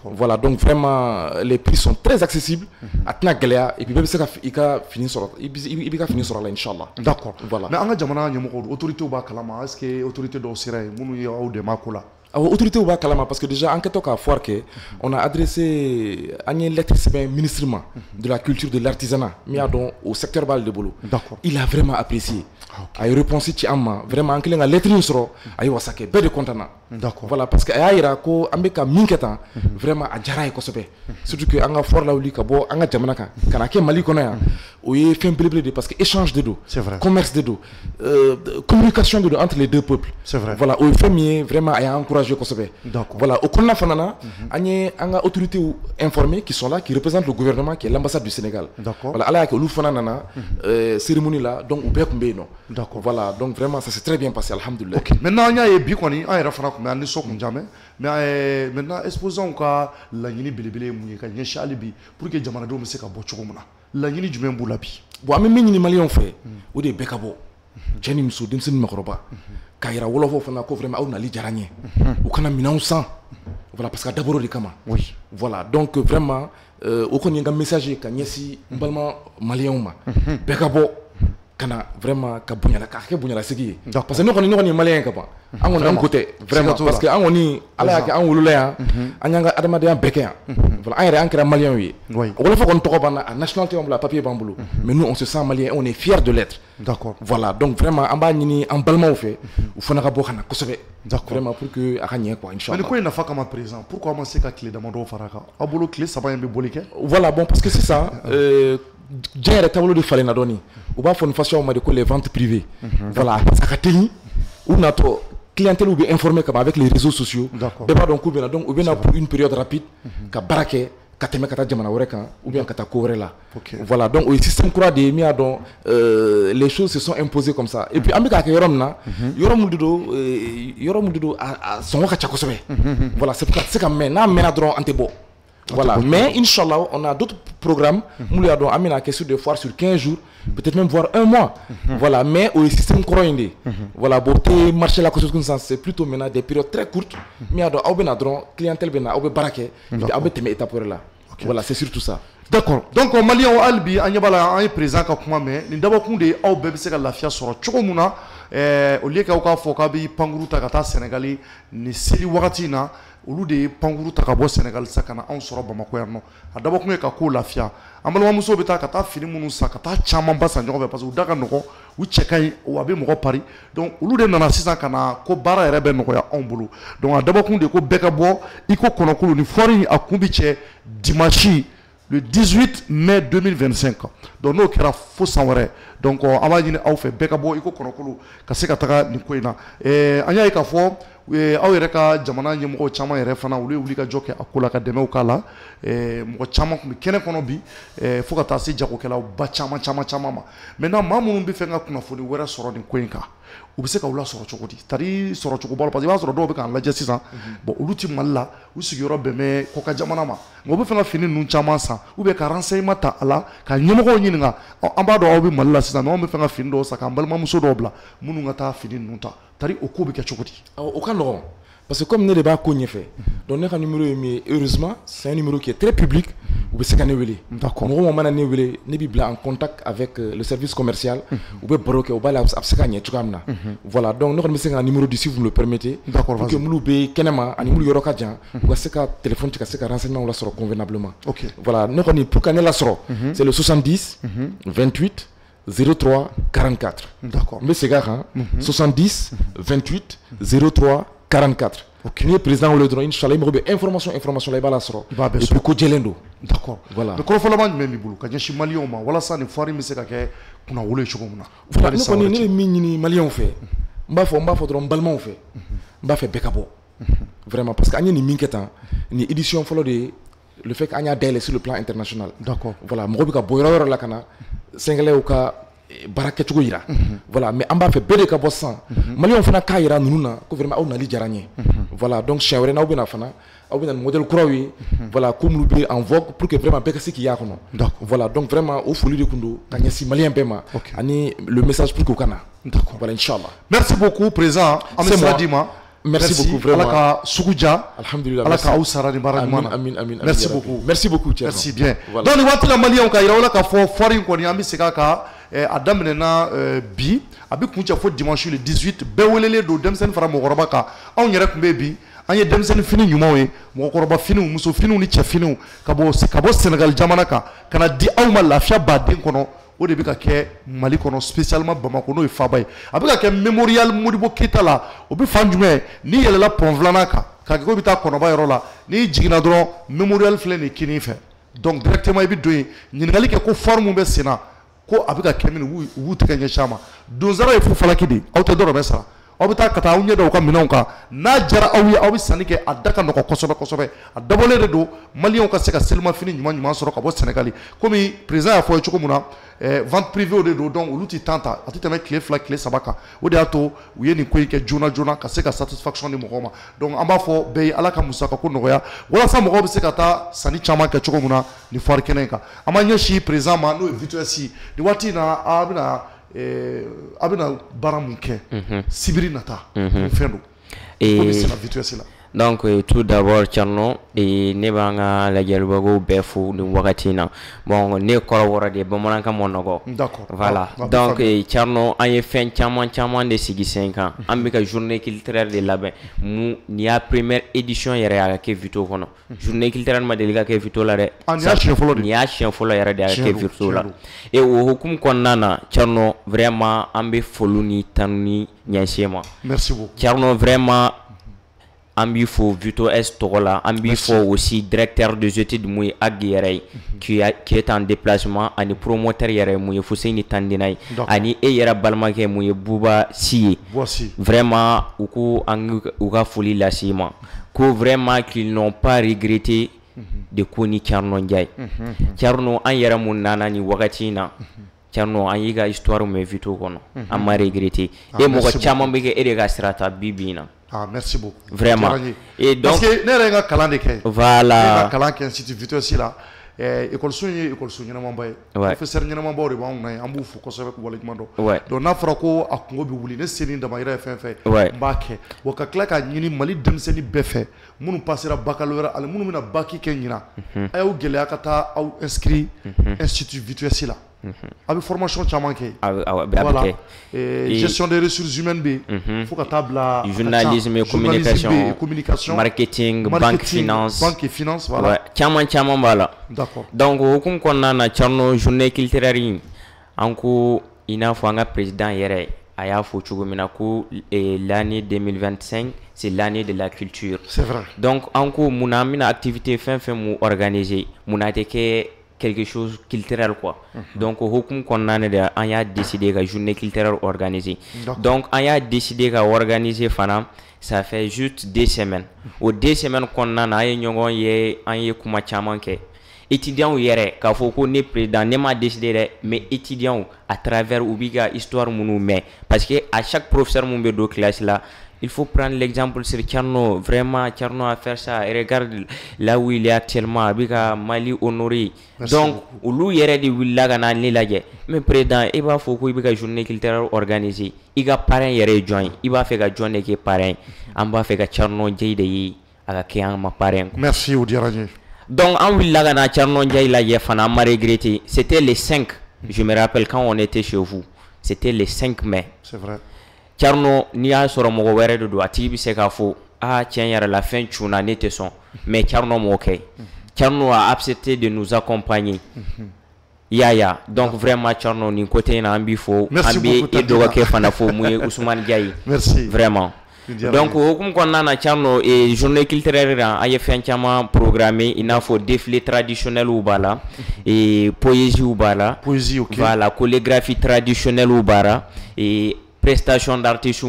voilà donc vraiment les prix sont très accessibles a tɛna gɛlɛya et puis bɛɛ bɛ se ka i ka fini sɔrɔ i bɛ ka fini sɔrɔ a la inchallah d'accord voilà mais an ka jamana ɲɛmɔgɔw autorités b'a kalama est-ce que autorités dɔw sera yen minnu ye aw dɛmɛ a ko la autorité b'a kalama parce que déjà en kɛtɔ ka foire kɛ on a adressé an ye lettre sɛbɛn ministre ma de la culture de l'artisanat min y'a dɔn au secteur b'ale de bolo il a vraiment apprécié a ye réponse ci an ma vraiment an kelen ka lettre in sɔrɔ a ye wasa kɛ bɛɛ de content na voilà parce que a y'a yira ko an bɛ ka min kɛ tan vraiment a diyara ye kosɛbɛ surtout que an ka foire lawuli ka bɔ an ka jamana kan ka na kɛ Mali kɔnɔ yan o ye fɛn belebele de parce que échange de don commerce de don communication de don entre les deux peuples voilà o ye fɛn min ye vraiment a y'a encouragé kosɛbɛ voilà au kɔnɔna fana na an ye an ka autorités informés qui sont là qui représentent le gouvernement qui est l'ambassade du Sénégal voilà ala y'a kɛ olu fana nana cérémonie la donc u bɛɛ tun bɛ yen nɔ voilà donc vraiment ça s'est très bien passé alhamdulillah. Ok maintenant an y'a ye bi kɔni an yɛrɛ fana kun bɛ an nisɔn kun jamɛ mais maintenant exposants ka laɲini belebele ye mun ye ka ɲɛsin hali bi pour que jamanadenw bɛ se ka bɔ cogo min na laɲini jumɛn b'u la bi. bon an bɛ min ɲini maliyɛnw fɛ o de ye bɛɛ ka bɔ cɛ ni muso denmisɛnnin ni maakɔrɔba k'a yira wɔlɔfɔw fana ko vraiment aw nali diyara n ye u kana minɛnw san voilà parce que a dabɔra o de kama voilà donc vraiment o kɔni ye n ka message ye ka ɲɛsin n balima maliyɛnw ma bɛɛ ka bɔ kana vraiment ka bonyala ka kɛ bonyalasigi ye parce que ne kɔni ye maliyɛn ye ka ban an kɔni an ko tɛ vraiment parce que an kɔni ala y'a kɛ an wolola yan an y'an ka adamadenya bɛɛ kɛ yan voilà an yɛrɛ an kɛra maliyɛnw ye wɔlɔfɔ kɔni tɔgɔ b'an na a nationalité b'an bolo a papier b'an bolo mais nous on se sent maliyɛn on est fiers de l'être voilà donc vraiment an b'a ɲini an balimaw fɛ u fana ka bɔ ka na kosɛbɛ vraiment pour que a ka ɲɛ quoi inchallah. mais ni ko in nafa kama président pourquoi ma se ka tile damadɔ fara a kan aw bolo tile 3 in bɛ boli kɛ. voilà bon parce que sisan diɲɛ yɛrɛ taabolo de falenna dɔɔni u b'a fɔ nin fasiyaw ma de ko les ventes privées voilà parce que a ka teli u natɔ clientèle bɛ informé ka ban avec les réseaux sociaux bɛɛ b'a dɔn k'u bɛna donc u bɛna pour une période rapide ka baara kɛ ka tɛmɛ ka taa jamana wɛrɛ kan ou bien ka taa ko wɛrɛ la voilà donc o ye système kura de ye min y'a dɔn les choses se sont imposées comme ça et puis an bɛ k'a kɛ yɔrɔ min na yɔrɔ min de don a sɔngɔ ka ca kosɛbɛ voilà c'est pour ça a tɛ se ka mɛn n'a mɛnna dɔrɔn an tɛ bɔ. Voilà, mais Inch'Allah, on a d'autres programmes. Nous avons amené la question de foire sur 15 jours, peut-être même voire un mois. Voilà, mais au système courant, voilà, beauté, marché la construction, c'est plutôt maintenant des périodes très courtes. Mais il y a des clientèle, il y a des baraquets, il y a des étapes là. Voilà, c'est surtout ça. D'accord. Donc, au Mali, au Albi, on est présent comme moi, mais nous avons des au bébé, c'est la fière sur Chokomuna. Au lieu qu'au cas Fokabi, Panguru Takata, Sénégalais, ni Sili Waratina. Olu de panguru ta ka bɔ Sénégal sa kana anw sɔrɔ Bamako yan nɔ a dabɔ kun ye ka ko lafiya an balimamusow bɛ taa ka taa fini minnu san ka taa caman ba san ɲɔgɔn fɛ parce que u da ka nɔgɔn u cɛ ka ɲi wa a bɛ mɔgɔ pari donc olu de nana sisan ka na ko baara yɛrɛ bɛ nɔgɔya anw bolo donc a dabɔ kun de ko bɛɛ ka bɔ i ko kɔnɔkulu ni foire in a kun bi cɛ dimanche le 18 mai 2025 donc n'o kɛra fo san wɛrɛ donc an b'a ɲini aw fɛ bɛɛ ka bɔ i ko kɔnɔkulu ka se ka taga nin ko in na an y'a ye k'a fɔ aw yɛrɛ ka jamana ɲɛmɔgɔ caman yɛrɛ fana olu ye wuli ka jɔ kɛ a ko la ka dɛmɛw k'a la mɔgɔ caman tun bɛ kɛnɛ kɔnɔ bi fo ka taa se jagokɛlaw ba caman ma maintenant maa minnu bɛ fɛ ka kunnafoni wɛrɛ sɔrɔ nin ko in kan u bɛ se ka u lasɔrɔ cogo di c'est-à-dire sɔrɔ cogo b'a la parce que i b'a sɔrɔ dɔw bɛ k'an lajɛ sisan bon olu ti Mali la u sigiyɔrɔ bɛn bɛ kɔka jamana ma nka u bɛ fɛ ka fini ninnu caman san ou bien ka renseignement ta a la ka ɲɛmɔgɔw ɲininka an b'a dɔn aw bɛ Mali la sisan anw bɛ fɛ ka fini dɔw san k'an balimamuso dɔw bila minnu ka taa fini ninnu ta c'est-à-dire o ko bɛ kɛ cogo di. O ka nɔgɔn parce que comme ne de b'a ko ɲɛfɛ donc ne ka numéro ye min ye heureusement c'est un numéro qui est très public u bɛ se ka ne wele d'accord mɔgɔ min mana ne wele ne b'i bila en contact avec le service commercial u bɛ baro kɛ u b'a la a bɛ se ka ɲɛ cogoya min na voilà donc ne kɔni bɛ se ka numéro di si vous me le permettez d'accord pour que minnu bɛ kɛnɛma ani minnu yɔrɔ ka jan u ka se ka téléphone ci ka se ka renseignement lasɔrɔ convenablement ok voilà ne kɔni pour que ne lasɔrɔ c'est le 70 28 03 44 d'accord n bɛ segin a kan 70 28 03 44 n'i ye président wele dɔrɔn inchallah i mago bɛ information la i b'a lasɔrɔ et puis ko jɛlen don d'accord voilà mais kɔrɔfɔlama jumɛn b'i bolo ka ɲɛsin maliyɛnw ma walasa nin foire in bɛ se ka kɛ kunnawolo ye cogo min na voilà ne kɔni ne bɛ min ɲini maliyɛnw fɛ n b'a fɔ dɔrɔn n balimaw fɛ n b'a fɛ bɛɛ ka bɔ vraiment parce que an ye nin min kɛ tan nin édition fɔlɔ de ye le fait qu'an y'a dayɛlɛ sur le plan international d'accord voilà mɔgɔ bɛ ka bɔ yɔrɔ la ka na sɛngɛlɛw ka baara kɛcogo yira voilà mais an b'a fɛ bɛɛ de ka bɔ sisan maliyɛnw fana k'a yira ninnu na ko vraiment aw nali diyara n ye voilà donc siɲɛ wɛrɛ n'aw bɛna fana aw bɛna ni modèle kuraw ye voilà ko minnu bɛ en vogue pour que vraiment bɛɛ ka se k'i y'a kɔnɔ voilà donc vraiment o foli de tun don ka ɲɛsin maliyɛn bɛɛ ma ani le message pour que u ka na d'accord voilà inchallah merci beaucoup président an bɛ sira d'i ma merci beaucoup vraiment ala ka sugu ja alhamdulillah ala ka aw sara nin baara ɲuman na amin merci beaucoup merci beaucoup merci bien donc nin waati la maliyɛnw ka yira aw la k'a fɔ foire in kɔni an bɛ segin a kan a daminɛna bi a bɛ kuncɛ fo dimanche le 18 bɛɛ welelen don denmisɛnnin fara mɔgɔkɔrɔba kan anw yɛrɛ tun bɛ bi an ye denmisɛnnin fini ɲumanw ye mɔgɔkɔrɔba finiw muso finiw ni cɛ finiw ka bɔ Sénégal jamana kan ka na di aw ma lafiya baden kɔnɔ o de bɛ ka kɛ Mali kɔnɔ spécialement Bamako n'o ye Faba ye a bɛ ka kɛ mémorial Modibo Keita la o bɛ fan jumɛn n'i yɛlɛla pont filanan kan k'a kɛ ko i bɛ taa Kɔnɔba yɔrɔ la n'i jiginna dɔrɔn mémorial filɛ nin ye kini fɛ donc directement i bɛ don yen ɲininkali kɛ ko foire mun bɛ sen na ko a bɛ ka kɛ min u b'u tɛgɛ ɲɛsin a ma donzara ye fufalaki de aw tɛ dɔrɔmɛ sara aw bɛ taa ka taa aw ɲɛ da u ka minɛnw kan n'a diyara aw ye aw bɛ sanni kɛ a da ka nɔgɔn kosɛbɛ kosɛbɛ a dabɔlen de don maliyɛnw ka se ka selimafini ɲuman sɔrɔ ka bɔ Sénégal komi président y'a fɔ ye cogo min na vente privée de don donc olu tɛ temps ta a tɛ tɛmɛ tile 2 tile 3 kan o de y'a to u ye nin ko in kɛ joona joona ka se ka satisfaction di mɔgɔw ma donc an b'a fɔ bɛɛ ye ala ka musaka ko nɔgɔya walasa mɔgɔw bɛ se ka taa sanni caman kɛ cogo min na nin foire kɛnɛ in kan an b'a ɲɛsin président ma n'o ye VTS nin waati in na a bɛna baara mun kɛ sibiri nata fɛn don ko bɛ sɛnɛ VTS la donc tout d'abord Thierno ne b'an ka lajɛlibagaw bɛɛ fo nin wagati in na bon ne kɔrɔ wɔɔrɔ de bamanankan ma nɔgɔ d'accord voilà donc Thierno an ye fɛn caman de sigi sen kan an bɛ ka journée culturelle de labɛn mun nin y'a première édition yɛrɛ y'a kɛ Vito kɔnɔ journée culturelle ma deli ka kɛ Vito la dɛ nin y'a siɲɛ fɔlɔ de nin y'a siɲɛ fɔlɔ yɛrɛ de y'a kɛ Vito la et o hukumu kɔnɔna na Thierno vraiment an bɛ foli ni tanu ni ɲɛsin ma merci beaucoup Thierno vraiment an b'i fo VTS tɔgɔ la an b'i fo aussi directeur des études mun ye Ag yɛrɛ ye qui est en déplacement ani promoteur yɛrɛ mun ye Fuseni Tandina ye ani e yɛrɛ balimakɛ mun ye Buba Si ye vraiment u ko u ka foli lase i ma ko vraiment qu'ils n'ont pas regretté de ko ni Thierno Ndiaye Thierno an yɛrɛ mun nana ni wagati in na Thierno an y'i ka histoire mɛn Vito kɔnɔ an ma regretté e mɔgɔ caman bɛ kɛ e de ka sira ta bi bi in na. Ah, merci beaucoup. Vraiment. Et donc, parce que ne yɛrɛ ka kalan de kɛ. Voilà. Ne ka kalan kɛ Institut VTS la. École ye école ɲɛnamaba ye. Professeur ɲɛnamabaw de b'anw na ye. An b'u fo kosɛbɛ k'u waleɲuman dɔn. Donc n'a fɔra ko a kungo bɛ wuli ne se ni damayira ye fɛn fɛn n b'a kɛ. Wa ka tila k'a ɲini Mali denmisɛnnin bɛɛ fɛ minnu passera baccalauréat ani minnu bɛna bac kɛ ɲina. A y'aw gɛlɛya ka taa aw inscrit Institut VTS la. A bɛ formation caman kɛ. Voilà. Gestion des ressources humaines bɛ yen. Fo ka taa bila journalisme et communication, marketing, banque finance, voilà. Caman b'a la. D'accord. Donc o hukumu kɔnɔna na Thierno journée culturelle an ko i n'a fɔ an ka président yɛrɛ a y'a fɔ cogo min na ko l'année 2025 c'est l'année de la culture. C'est vrai. Donc an ko mun na an bɛna activité fɛn mun organiser mun na tɛ kɛ quelque chose culturel quoi. Donc au hukumu kɔnɔna de an y'a décidé ka journée culturelle organiser. Donc an y'a décidé ka organiser fana ça fait juste 2 semaines. Au 2 semaines kɔnɔna na an ye ɲɔgɔn ye an ye kuma caman kɛ étudiants yɛrɛ k'a fɔ ko ne président ne m'a décidé dɛ mais étudiants à travers u b'i ka histoire minnu mɛn parce que à chaque professeur mun bɛ don classe la il faut prendre l'exemple sur Tcherno. Vraiment, Tcherno a fait ça. Et regarde là où il est actuellement, avec Mali honoré. Donc, où il y a des villas dans l'île. Mais président, il va faut qu'il y ait une journée culturelle organisée. Il va parrain y rejoint. Il va faire une journée qui est parrain. On va faire Tcherno Djaïdei avec un parrain. Merci Oudiarani. Donc, en villa dans Tcherno Djaïdei, on a regretté. C'était le 5. Je me rappelle quand on était chez vous. C'était le 5 mai. C'est vrai. Tcherno ni y'a sɔrɔ mɔgɔ wɛrɛ de don a tigi bɛ se k'a fɔ tiɲɛ yɛrɛ la fɛn cunna ne tɛ sɔn mais Tcherno m'o kɛ Tcherno a accepté de nous accompagner yaya donc vraiment Tcherno nin côté in na an b'i fo an bɛ e dɔgɔkɛ fana fo mun ye Ousmane Diaye vraiment donc o hukumu kɔnɔna na Tcherno journée culturelle la an ye fɛn caman programmé i n'a fɔ défilé traditionnel b'a la poésie b'a la voilà chorégraphie traditionnelle b'a la prestation d'artistes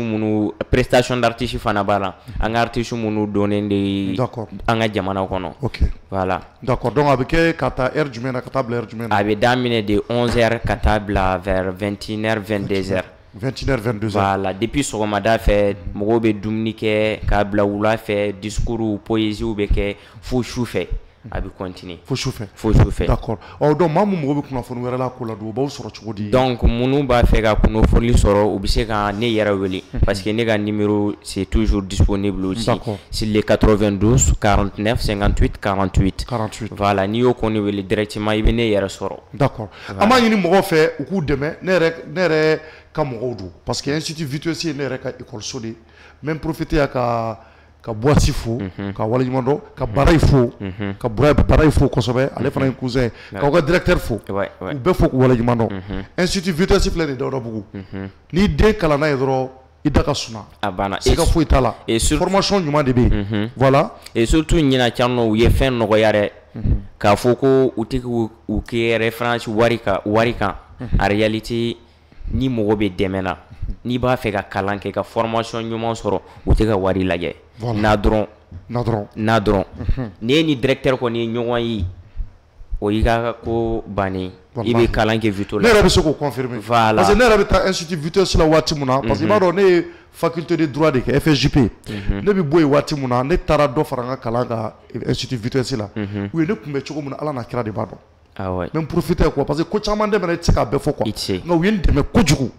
fana bala an artistes munu donen de an ka jamana kɔnɔ voilà d'accord donc avec kata heure jumɛn ka taa bila heure jumɛn a bɛ daminɛ de 11h ka taa bila vers 21h 22h 21h 22h voilà depuis sɔgɔmada fɛ mɔgɔw bɛ dumuni kɛ k'a bila wula fɛ discours poésie bɛ kɛ fo su fɛ a bɛ continuer fo su fɛ d'accord donc maa mun mɔgɔ bɛ kunnafoni wɛrɛ la ko la don o b'aw sɔrɔ cogo di donc minnu b'a fɛ ka kunnafoni sɔrɔ u bɛ se ka ne yɛrɛ wele parce que ne ka numéro c'est toujours disponible aussi sur les 92 49 58 48 voilà n'i y'o kɔni wele directement i bɛ ne yɛrɛ sɔrɔ d'accord an b'a ɲini mɔgɔw fɛ u k'u dɛmɛ ne yɛrɛ ka mɔgɔw don parce que institut VTOC ye ne yɛrɛ ka école de même profiter ya ka boîte fo ka waleɲuman dɔn ka baara fo ka baara fo kosɛbɛ ale fana ye cousin k'aw ka directeur fo u bɛɛ fo k'u waleɲuman dɔn institut VTOC filɛ nin Dawudabugu n'i den kalanna ye dɔrɔn i da ka suma a banna siga foyi t'a la formation ɲuman de bɛ yen voilà et surtout ɲina Tcherno u ye fɛn nɔgɔya dɛ k'a fɔ ko u tɛ k'u kɛ référence wari kan en réalité ni mɔgɔ bɛ dɛmɛ na n'i b'a fɛ ka kalan kɛ ka formation ɲuman sɔrɔ u tɛ ka wari lajɛ n'a dɔrɔn n'i ye ni directeur kɔni ye ɲɔgɔn ye o y'i ka ko bannen i bɛ kalan kɛ VTO la ne yɛrɛ bɛ se k'o confirmer parce que ne yɛrɛ bɛ taa institut VTOC la waati min na parce que i b'a dɔn ne ye faculté de droit de kɛ FSJP ne bɛ bɔ yen waati min na ne taara dɔ fara n ka kalan kan institut VTOC la u ye ne kunbɛn cogo min na Ala n'a kira de b'a dɔn mais n profiter quoi parce que ko caman dɛmɛna i tɛ se k'a bɛɛ fɔ quoi nka u ye n dɛmɛ kojugu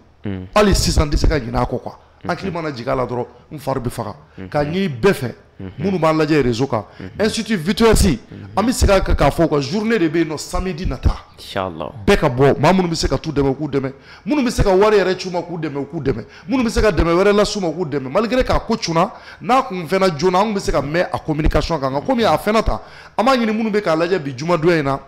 hali sisan n tɛ se ka ɲinɛ a kɔ quoi hakili mana jigin a la dɔrɔn n fari bɛ faga k'a ɲini bɛɛ fɛ minnu b'an lajɛ réseau kan institut VTOC an bɛ segin a kan k'a fɔ quoi journée de bɛ yen nɔ samedi nata bɛɛ ka bɔ maa minnu bɛ se ka t'u dɛmɛ k'u dɛmɛ minnu bɛ se ka wari yɛrɛ c'u ma k'u dɛmɛ minnu bɛ se ka dɛmɛ wɛrɛ las'u ma k'u dɛmɛ malgré k'a ko cunna n'a kun fɛnna joona an kun bɛ se ka mɛn a communication kan nka komi a fɛnna tan an b'a ɲini minnu bɛ k'a lajɛ bi jumadonya in na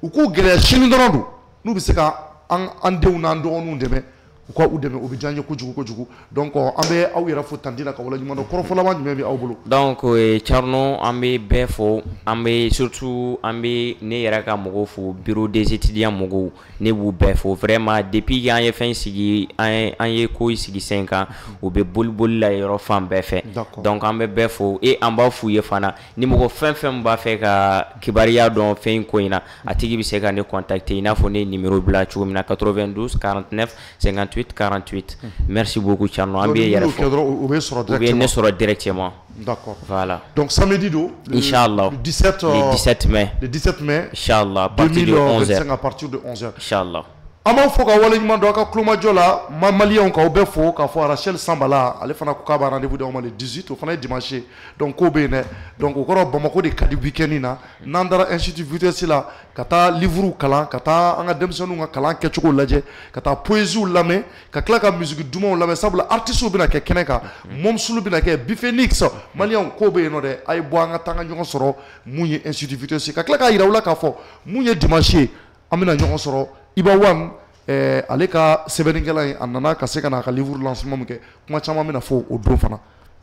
u k'u gɛlɛya sini dɔrɔn don n'u bɛ se ka an denw n'an dɔgɔninw dɛmɛ u ka u dɛmɛ o bɛ diya n ye kojugu donc an bɛ aw yɛrɛ fo tanti la ka waleɲuman dɔn kɔrɔfɔlama jumɛn bɛ aw bolo donc Tcherno an bɛ bɛɛ fo an bɛ surtout an bɛ ne yɛrɛ ka mɔgɔw fo bureau des étudiants mɔgɔw ne b'u bɛɛ fo vraiment depuis an ye fɛn sigi an ye ko sigi sen kan u bɛ boli la yɔrɔ fan bɛɛ fɛ donc an bɛ bɛɛ fo et an b'a f'u ye fana ni mɔgɔ fɛn b'a fɛ ka kibaruya dɔn fɛn ko in na a tigi bɛ se ka ne contacter i n'a fɔ ne numéro bila cogo min na 92 49 58 48 merci beaucoup Tcherno an bɛ yɛrɛ fo u bɛ ne sɔrɔ directement d'accord voilà donc samedi do inchallah le 17 mai inchallah à partir de 11h à partir de 11h inchallah an b'aw fo ka waleɲuman dɔn a ka kulomajɔ la maliyɛnw k'aw bɛɛ fo k'a fɔ Rachel Sambala ale fana ko k'a b'a rendez-vous d'aw ma le 18 o fana ye dimanche ye donc k'o bɛ yen dɛ donc o kɔrɔ Bamako de ka di week-end in na n'an taara institut VTOC la ka taa livre kalan ka taa an ka denmisɛnninw ka kalan kɛcogo lajɛ ka taa poésie lamɛn ka tila ka musique dumanw lamɛn sabula artistes bɛna kɛ kɛnɛ kan momsulu bɛna kɛ Bifenix maliyɛnw k'o bɛ yen nɔ dɛ a ye bɔ an ka taa an ka ɲɔgɔn sɔrɔ mun ye institut VTOC ka tila k'a yira u la k'a fɔ mun ye dimanche ye an bɛna ɲɔgɔn sɔrɔ Iba Wan ale ka sɛbɛnnikɛla in a nana ka se ka n'a ka livre lancement min kɛ kuma caman bɛna fɔ o don fana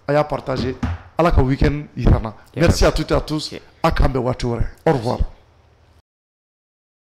a y'a partager Ala ka week-end yirana merci à toutes et à tous a k'an bɛn waati wɛrɛ au revoir